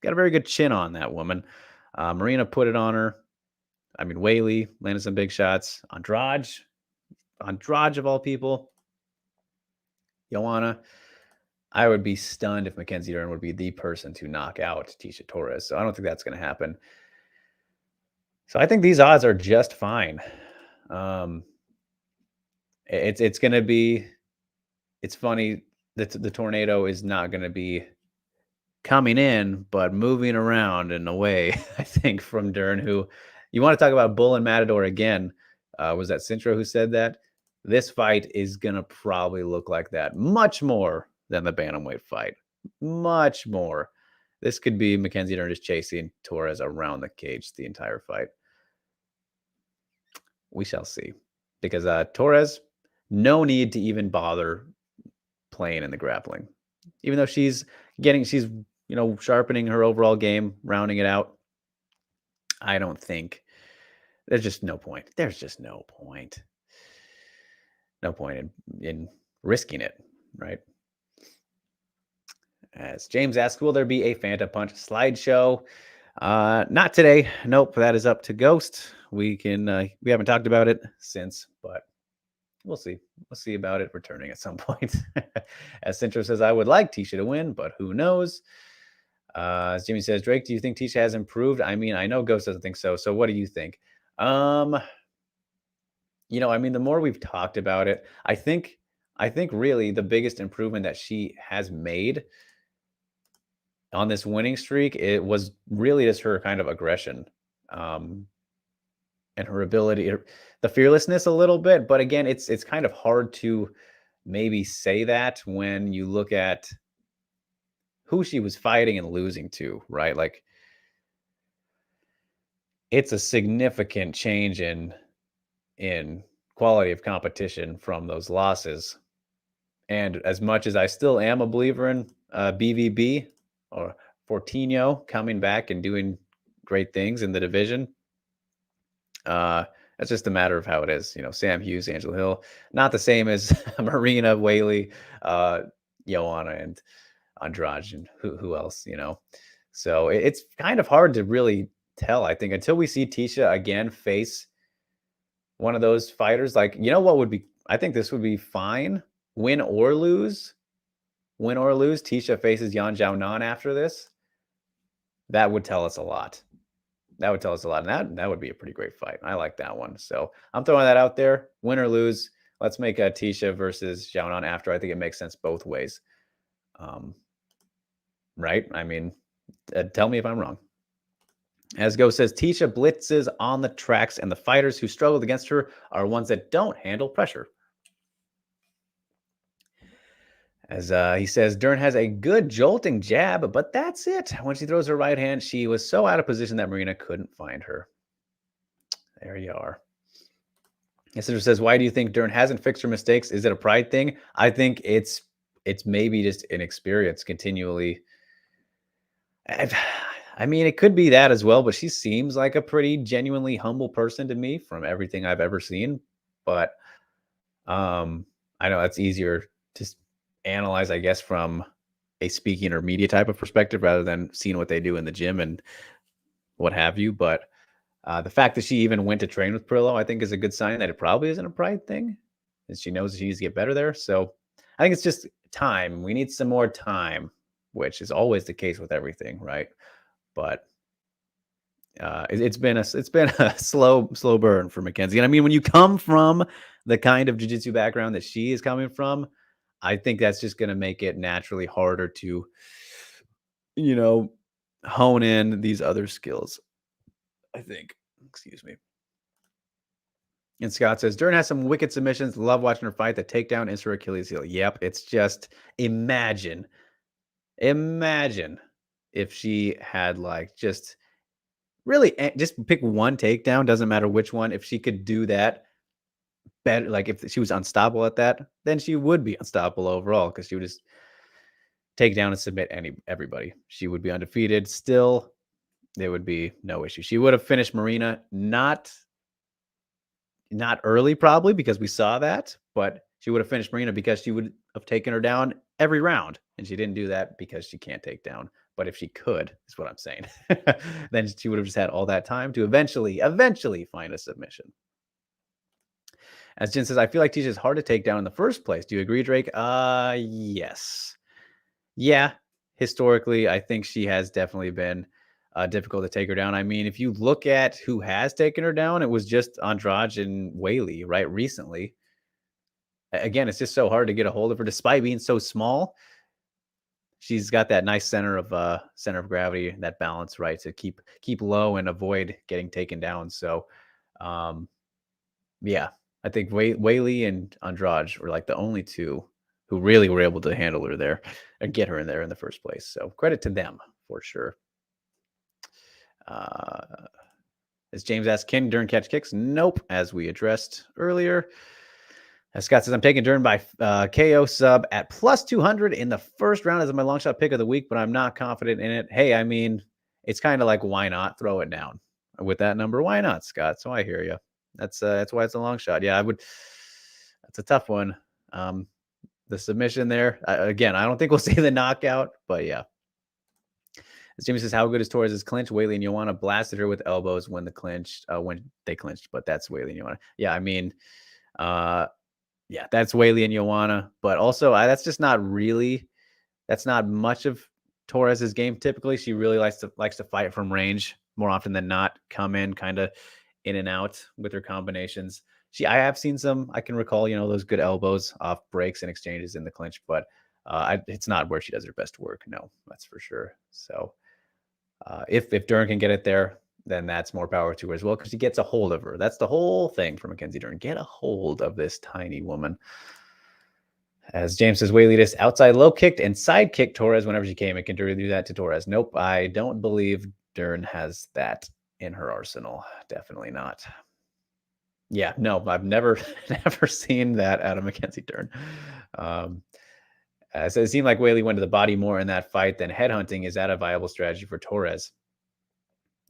got a very good chin on that woman. Marina put it on her. I mean, Whaley landed some big shots. Andrade of all people. Joanna, I would be stunned if Mackenzie Durrant would be the person to knock out Tisha Torres. So I don't think that's going to happen. So I think these odds are just fine. It's going to be, it's funny that the tornado is not going to be coming in, but moving around in a way, I think, from Durrant, who, you want to talk about bull and matador again. Was that Cintro who said that? This fight is going to probably look like that much more than the bantamweight fight. Much more. This could be Mackenzie Durrant just chasing Torres around the cage the entire fight. We shall see. Because Torres, no need to even bother playing in the grappling. Even though she's sharpening her overall game, rounding it out. I don't think there's just no point. There's just no point. No point in risking it, right? As James asks, will there be a Fanta Punch slideshow? Not today. Nope, that is up to Ghost. We haven't talked about it since, but we'll see. We'll see about it returning at some point. As Cintro says, I would like Tisha to win, but who knows? As Jimmy says, Drake, do you think Tisha has improved? I mean, I know Ghost doesn't think so. So what do you think? The more we've talked about it, I think really the biggest improvement that she has made on this winning streak, it was really just her kind of aggression, and her ability, the fearlessness a little bit. But again, it's kind of hard to maybe say that when you look at who she was fighting and losing to, right? Like, it's a significant change in quality of competition from those losses. And as much as I still am a believer in BVB or Fortinho coming back and doing great things in the division, that's just a matter of how it is. Sam Hughes, Angela Hill, not the same as Marina, Whaley, Joanna, and Andrade, and who else, So it's kind of hard to really tell, I think, until we see Tisha again face one of those fighters. Like, I think this would be fine. Win or lose, Tisha faces Yan Xiaonan after this. That would tell us a lot. And that would be a pretty great fight. I like that one. So I'm throwing that out there. Win or lose, let's make a Tisha versus Xiaonan after. I think it makes sense both ways. Right? I mean, tell me if I'm wrong. As Go says, Tisha blitzes on the tracks, and the fighters who struggled against her are ones that don't handle pressure. As he says, Durrant has a good jolting jab, but that's it. When she throws her right hand, she was so out of position that Marina couldn't find her. There you are. Sister says, why do you think Durrant hasn't fixed her mistakes? Is it a pride thing? I think it's maybe just inexperience continually. I mean, it could be that as well, but she seems like a pretty genuinely humble person to me from everything I've ever seen. But I know that's easier to analyze, I guess, from a speaking or media type of perspective rather than seeing what they do in the gym and what have you. But the fact that she even went to train with Perillo, I think, is a good sign that it probably isn't a pride thing, and she knows that she needs to get better there. So I think it's just time. We need some more time, which is always the case with everything, right? But it's been a slow burn for Mackenzie. And I mean, when you come from the kind of jiu-jitsu background that she is coming from, I think that's just going to make it naturally harder to, hone in these other skills, I think. Excuse me. And Scott says, Durrant has some wicked submissions. Love watching her fight. The takedown is her Achilles heel. Yep. It's just, imagine if she had just really just pick one takedown. Doesn't matter which one. If she could do that, better. Like if she was unstoppable at that, then she would be unstoppable overall because she would just take down and submit everybody. She would be undefeated. Still, there would be no issue. She would have finished Marina, not early probably because we saw that, but she would have finished Marina because she would have taken her down every round. And she didn't do that because she can't take down. But if she could, is what I'm saying, then she would have just had all that time to eventually find a submission. As Jen says, I feel like Tisha is hard to take down in the first place. Do you agree, Drake? Yes. Yeah. Historically, I think she has definitely been difficult to take her down. I mean, if you look at who has taken her down, it was just Andrade and Whaley, right? Recently. Again, it's just so hard to get a hold of her despite being so small. She's got that nice center of gravity, that balance, right, to keep low and avoid getting taken down. So, yeah, I think Whaley and Andrade were like the only two who really were able to handle her there and get her in there in the first place. So credit to them for sure. As James asked, can Durrant catch kicks? Nope, as we addressed earlier. As Scott says, I'm taking Durrant by KO sub at plus 200 in the first round as my long shot pick of the week, but I'm not confident in it. Hey, I mean, it's kind of like, why not throw it down with that number? Why not, Scott? So I hear you. That's why it's a long shot. Yeah, I would. That's a tough one. The submission there, again, I don't think we'll see the knockout, but yeah. As Jimmy says, how good is Torres' clinch? Whaley and Joanna blasted her with elbows when they clinched, but that's Whaley and Joanna. Yeah, I mean, yeah, that's Whaley and Joanna, but also that's just not really. That's not much of Torres's game. Typically, she really likes to fight from range more often than not. Come in kind of in and out with her combinations. I have seen some. I can recall, those good elbows off breaks and exchanges in the clinch, but it's not where she does her best work. No, that's for sure. So if Durrant can get it there, then that's more power to her as well because he gets a hold of her. That's the whole thing for Mackenzie Durrant. Get a hold of this tiny woman. As James says, Whaley just outside low kicked and side kicked Torres whenever she came. And can Durrant do that to Torres? Nope, I don't believe Durrant has that in her arsenal. Definitely not. Yeah, no, I've never seen that out of Mackenzie Durrant. So it seemed like Whaley went to the body more in that fight than headhunting. Is that a viable strategy for Torres?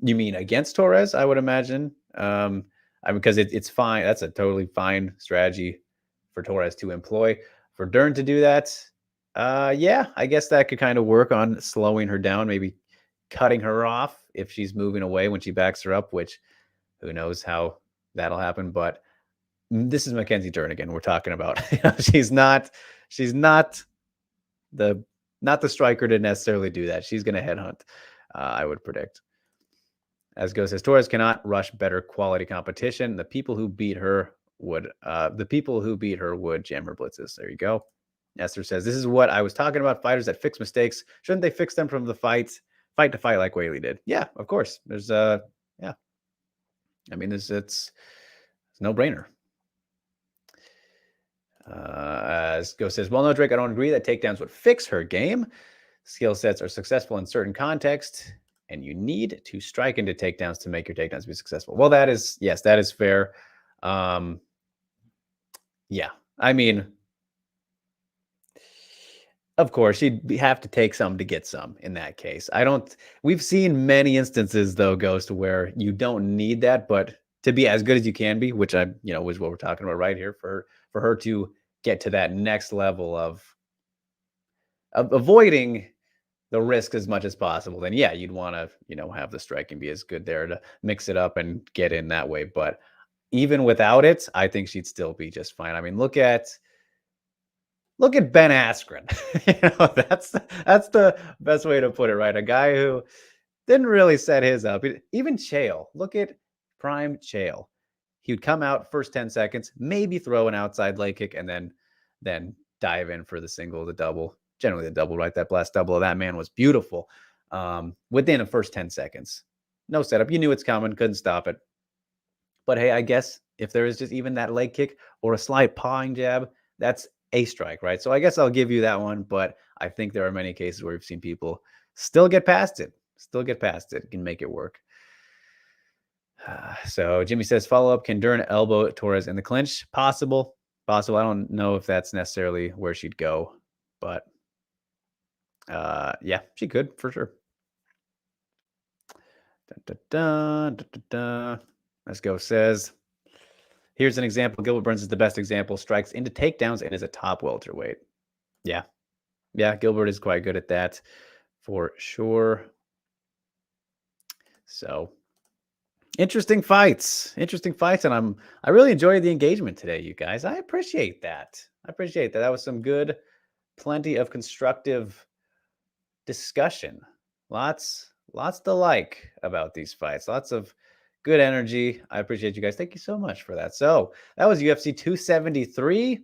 You mean against Torres? I would imagine. Because it's fine. That's a totally fine strategy for Torres to employ. For Durrant to do that, yeah, I guess that could kind of work on slowing her down, maybe cutting her off if she's moving away when she backs her up, which who knows how that'll happen. But this is Mackenzie Durrant again. We're talking about she's not the striker to necessarily do that. She's going to headhunt, I would predict. As Go says, Torres cannot rush better quality competition. The people who beat her would jam her blitzes. There you go. Esther says, this is what I was talking about. Fighters that fix mistakes. Shouldn't they fix them from the fight to fight like Whaley did? Yeah, of course. There's yeah. I mean, it's no brainer. As Go says, well, no, Drake, I don't agree that takedowns would fix her game. Skill sets are successful in certain contexts, and you need to strike into takedowns to make your takedowns be successful. Well, that is fair. Yeah, I mean, of course, you'd have to take some to get some in that case. We've seen many instances, though, Ghost, where you don't need that, but to be as good as you can be, which is what we're talking about right here, for her to get to that next level of avoiding the risk as much as possible, then yeah, you'd want to, have the striking be as good there to mix it up and get in that way. But even without it, I think she'd still be just fine. I mean, look at Ben Askren. That's the best way to put it, right? A guy who didn't really set his up. Even Chael. Look at prime Chael. He would come out first 10 seconds, maybe throw an outside leg kick, and then dive in for the single, the double. Generally the double, right? That blast double of that man was beautiful. Within the first 10 seconds. No setup. You knew it's coming, couldn't stop it. But hey, I guess if there is just even that leg kick or a slight pawing jab, that's a strike, right? So I guess I'll give you that one, but I think there are many cases where we've seen people still get past it, can make it work. So Jimmy says, follow up, can Durrant elbow Torres in the clinch? Possible. I don't know if that's necessarily where she'd go, but yeah, she could for sure. Let's go. Says, here's an example. Gilbert Burns is the best example. Strikes into takedowns and is a top welterweight. Yeah. Gilbert is quite good at that for sure. So interesting fights, and I really enjoyed the engagement today, you guys. I appreciate that. That was some good, plenty of constructive discussion. Lots to like about these fights. Lots of good energy. I appreciate you guys. Thank you so much for that. So that was UFC 273.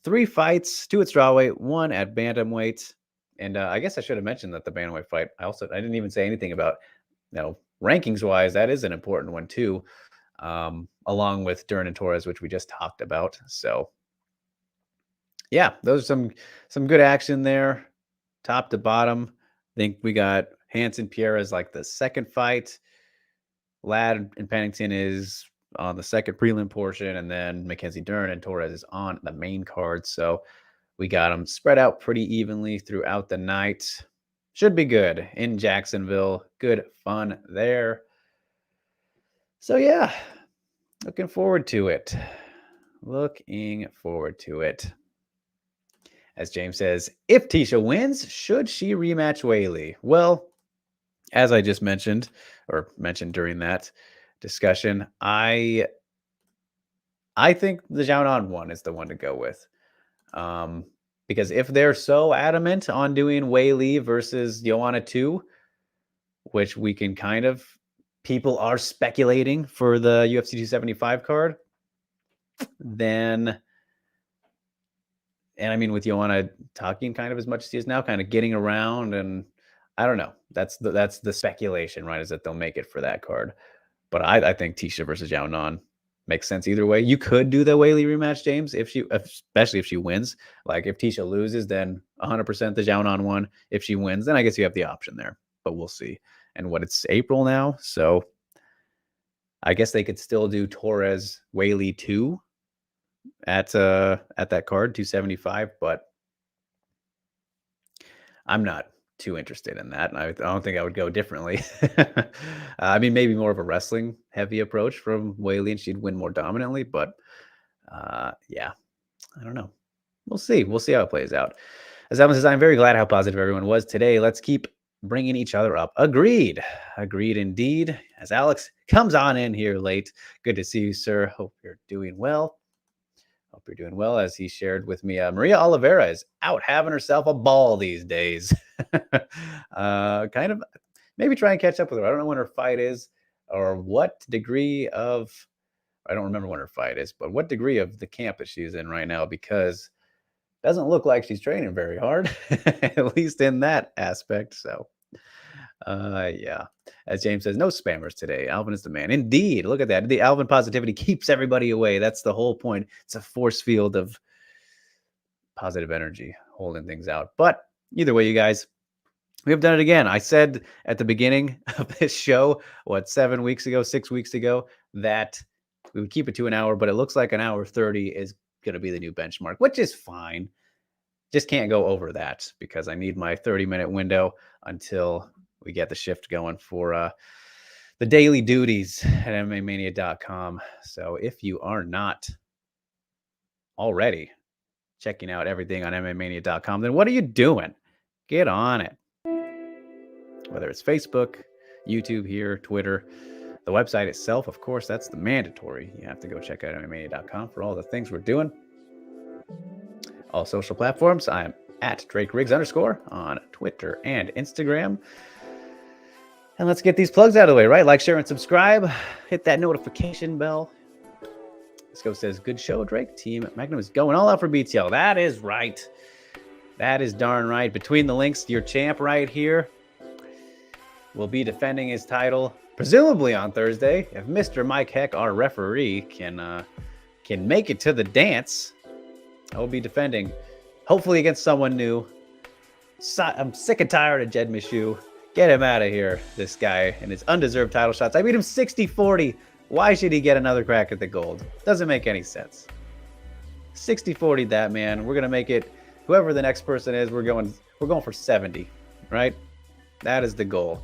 3 fights, 2 at strawweight, 1 at bantamweight. And I guess I should have mentioned that the bantamweight fight, I didn't even say anything about, rankings wise, that is an important one too, along with Durrant and Torres, which we just talked about. So yeah, those are some good action there, top to bottom. I think we got Hansen Pierre as like the second fight. Ladd and Pennington is on the second prelim portion, and then Mackenzie, Durrant, and Torres is on the main card. So we got them spread out pretty evenly throughout the night. Should be good in Jacksonville. Good fun there. So yeah, looking forward to it. As James says, if Tisha wins, should she rematch Weili? Well, as I just mentioned during that discussion, I think the Xiaonan one is the one to go with. Because if they're so adamant on doing Weili versus Joanna 2, which we can people are speculating for the UFC 275 card, then, and I mean, with Joanna talking kind of as much as he is now, kind of getting around, and I don't know. That's the speculation, right? Is that they'll make it for that card. But I think Tisha versus Yao Nan makes sense either way. You could do the Weili rematch, James, especially if she wins. Like if Tisha loses, then 100% the Yao Nan one. If she wins, then I guess you have the option there. But we'll see. And it's April now, so I guess they could still do Torres Weili 2 at that card 275, but I'm not too interested in that. I don't think I would go differently. I mean, maybe more of a wrestling heavy approach from Weili, and she'd win more dominantly. But yeah, I don't know. We'll see. We'll see how it plays out. As Evan says, I'm very glad how positive everyone was today. Let's keep bringing each other up. Agreed indeed. As Alex comes on in here late. Good to see you, sir. Hope you're doing well. As he shared with me, Maria Oliveira is out having herself a ball these days. Kind of maybe try and catch up with her. I don't know when her fight is or what degree of, I don't remember when her fight is, but what degree of the camp that she's in right now, because it doesn't look like she's training very hard, at least in that aspect. So yeah, as James says, no spammers today. Alvin is the man. Indeed. Look at that. The Alvin positivity keeps everybody away. That's the whole point. It's a force field of positive energy holding things out. But either way, you guys, we have done it again. I said at the beginning of this show, 6 weeks ago, that we would keep it to an hour, but it looks like an hour 30 is going to be the new benchmark, which is fine. Just can't go over that because I need my 30-minute window until we get the shift going for the daily duties at MMAmania.com. So if you are not already checking out everything on MMAmania.com, then what are you doing? Get on it. Whether it's Facebook, YouTube here, Twitter, the website itself, of course, that's the mandatory. You have to go check out MMAmania.com for all the things we're doing. All social platforms, I am at @DrakeRiggs_ on Twitter and Instagram. And let's get these plugs out of the way, right? Like, share, and subscribe. Hit that notification bell. Sco says, good show, Drake. Team Magnum is going all out for BTL. That is right. That is darn right. Between the links, your champ right here will be defending his title, presumably on Thursday. If Mr. Mike Heck, our referee, can make it to the dance, I will be defending, hopefully against someone new. I'm sick and tired of Jed Mishu Get him out of here, this guy, and his undeserved title shots. I beat him 60-40. Why should he get another crack at the gold? Doesn't make any sense. 60-40 that man. We're gonna make it. Whoever the next person is, we're going for 70, right? That is the goal.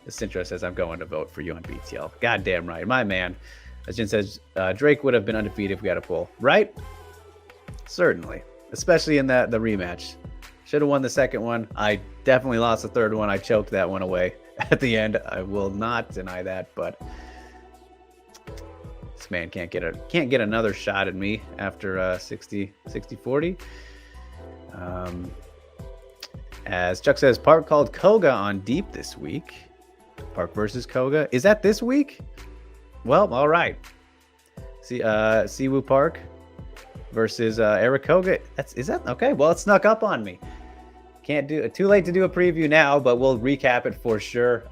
The Sintra says I'm going to vote for you on BTL. Goddamn right, my man. As Jin says, Drake would have been undefeated if we had a pull, right? Certainly, especially in the rematch. Should have won the second one. I definitely lost the third one. I choked that one away at the end. I will not deny that, but this man can't get another shot at me after 60-40. As Chuck says, Park called Koga on Deep this week. Park versus Koga. Is that this week? Well, all right. See, Siwoo Park versus Eric Koga. Is that okay? Well, it snuck up on me. Can't do it. Too late to do a preview now, but we'll recap it for sure.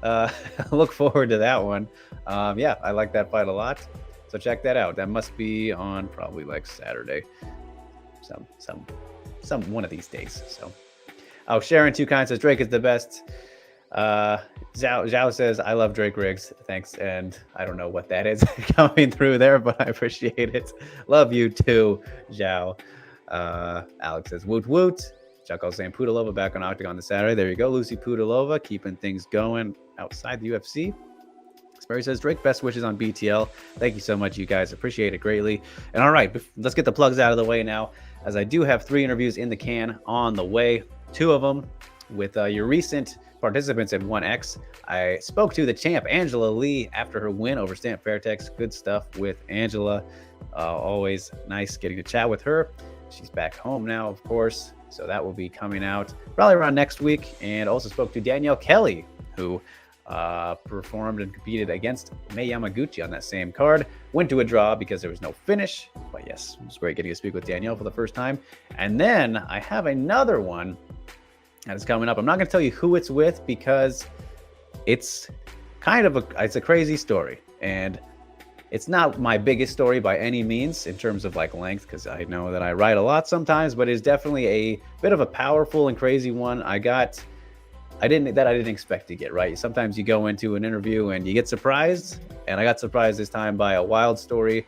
Look forward to that one. Yeah, I like that fight a lot. So check that out. That must be on probably like Saturday. Some one of these days. So, oh, Sharon Two Kind says Drake is the best. Zhao says I love Drake Riggs. Thanks, and I don't know what that is coming through there, but I appreciate it. Love you too, Zhao. Alex says woot woot. Chuck also saying Pudilova back on Octagon this Saturday. There you go, Lucy Pudilova, keeping things going outside the UFC. Sperry says Drake, best wishes on BTL. Thank you so much, you guys. Appreciate it greatly. And all right, let's get the plugs out of the way now, as I do have 3 interviews in the can on the way. 2 of them with your recent participants in 1X. I spoke to the champ, Angela Lee, after her win over Stamp Fairtex. Good stuff with Angela. Always nice getting to chat with her. She's back home now, of course, so that will be coming out probably around next week. And also spoke to Danielle Kelly, who performed and competed against Mei Yamaguchi on that same card. Went to a draw because there was no finish, but yes, it was great getting to speak with Danielle for the first time. And then I have another one that is coming up. I'm not going to tell you who it's with because it's kind of it's a crazy story, and it's not my biggest story by any means in terms of like length, because I know that I write a lot sometimes, but it's definitely a bit of a powerful and crazy one. I didn't expect to get, right. Sometimes you go into an interview and you get surprised, and I got surprised this time by a wild story.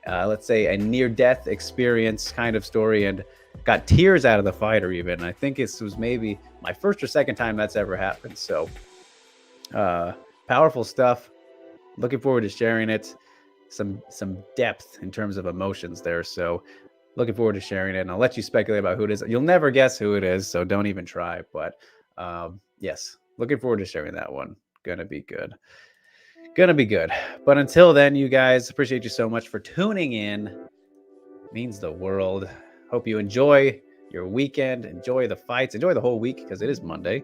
Let's say a near-death experience kind of story, and got tears out of the fighter even. I think it was maybe my first or second time that's ever happened. So powerful stuff. Looking forward to sharing it. Some depth in terms of emotions there. So looking forward to sharing it, and I'll let you speculate about who it is. You'll never guess who it is, so don't even try. But yes, looking forward to sharing that one. Gonna be good. But until then, you guys, appreciate you so much for tuning in. It means the world. Hope you enjoy your weekend, enjoy the fights, enjoy the whole week, because it is Monday.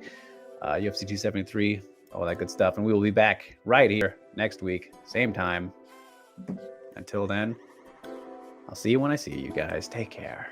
UFC 273, all that good stuff. And we will be back right here next week, same time. Until then, I'll see you when I see you guys. Take care.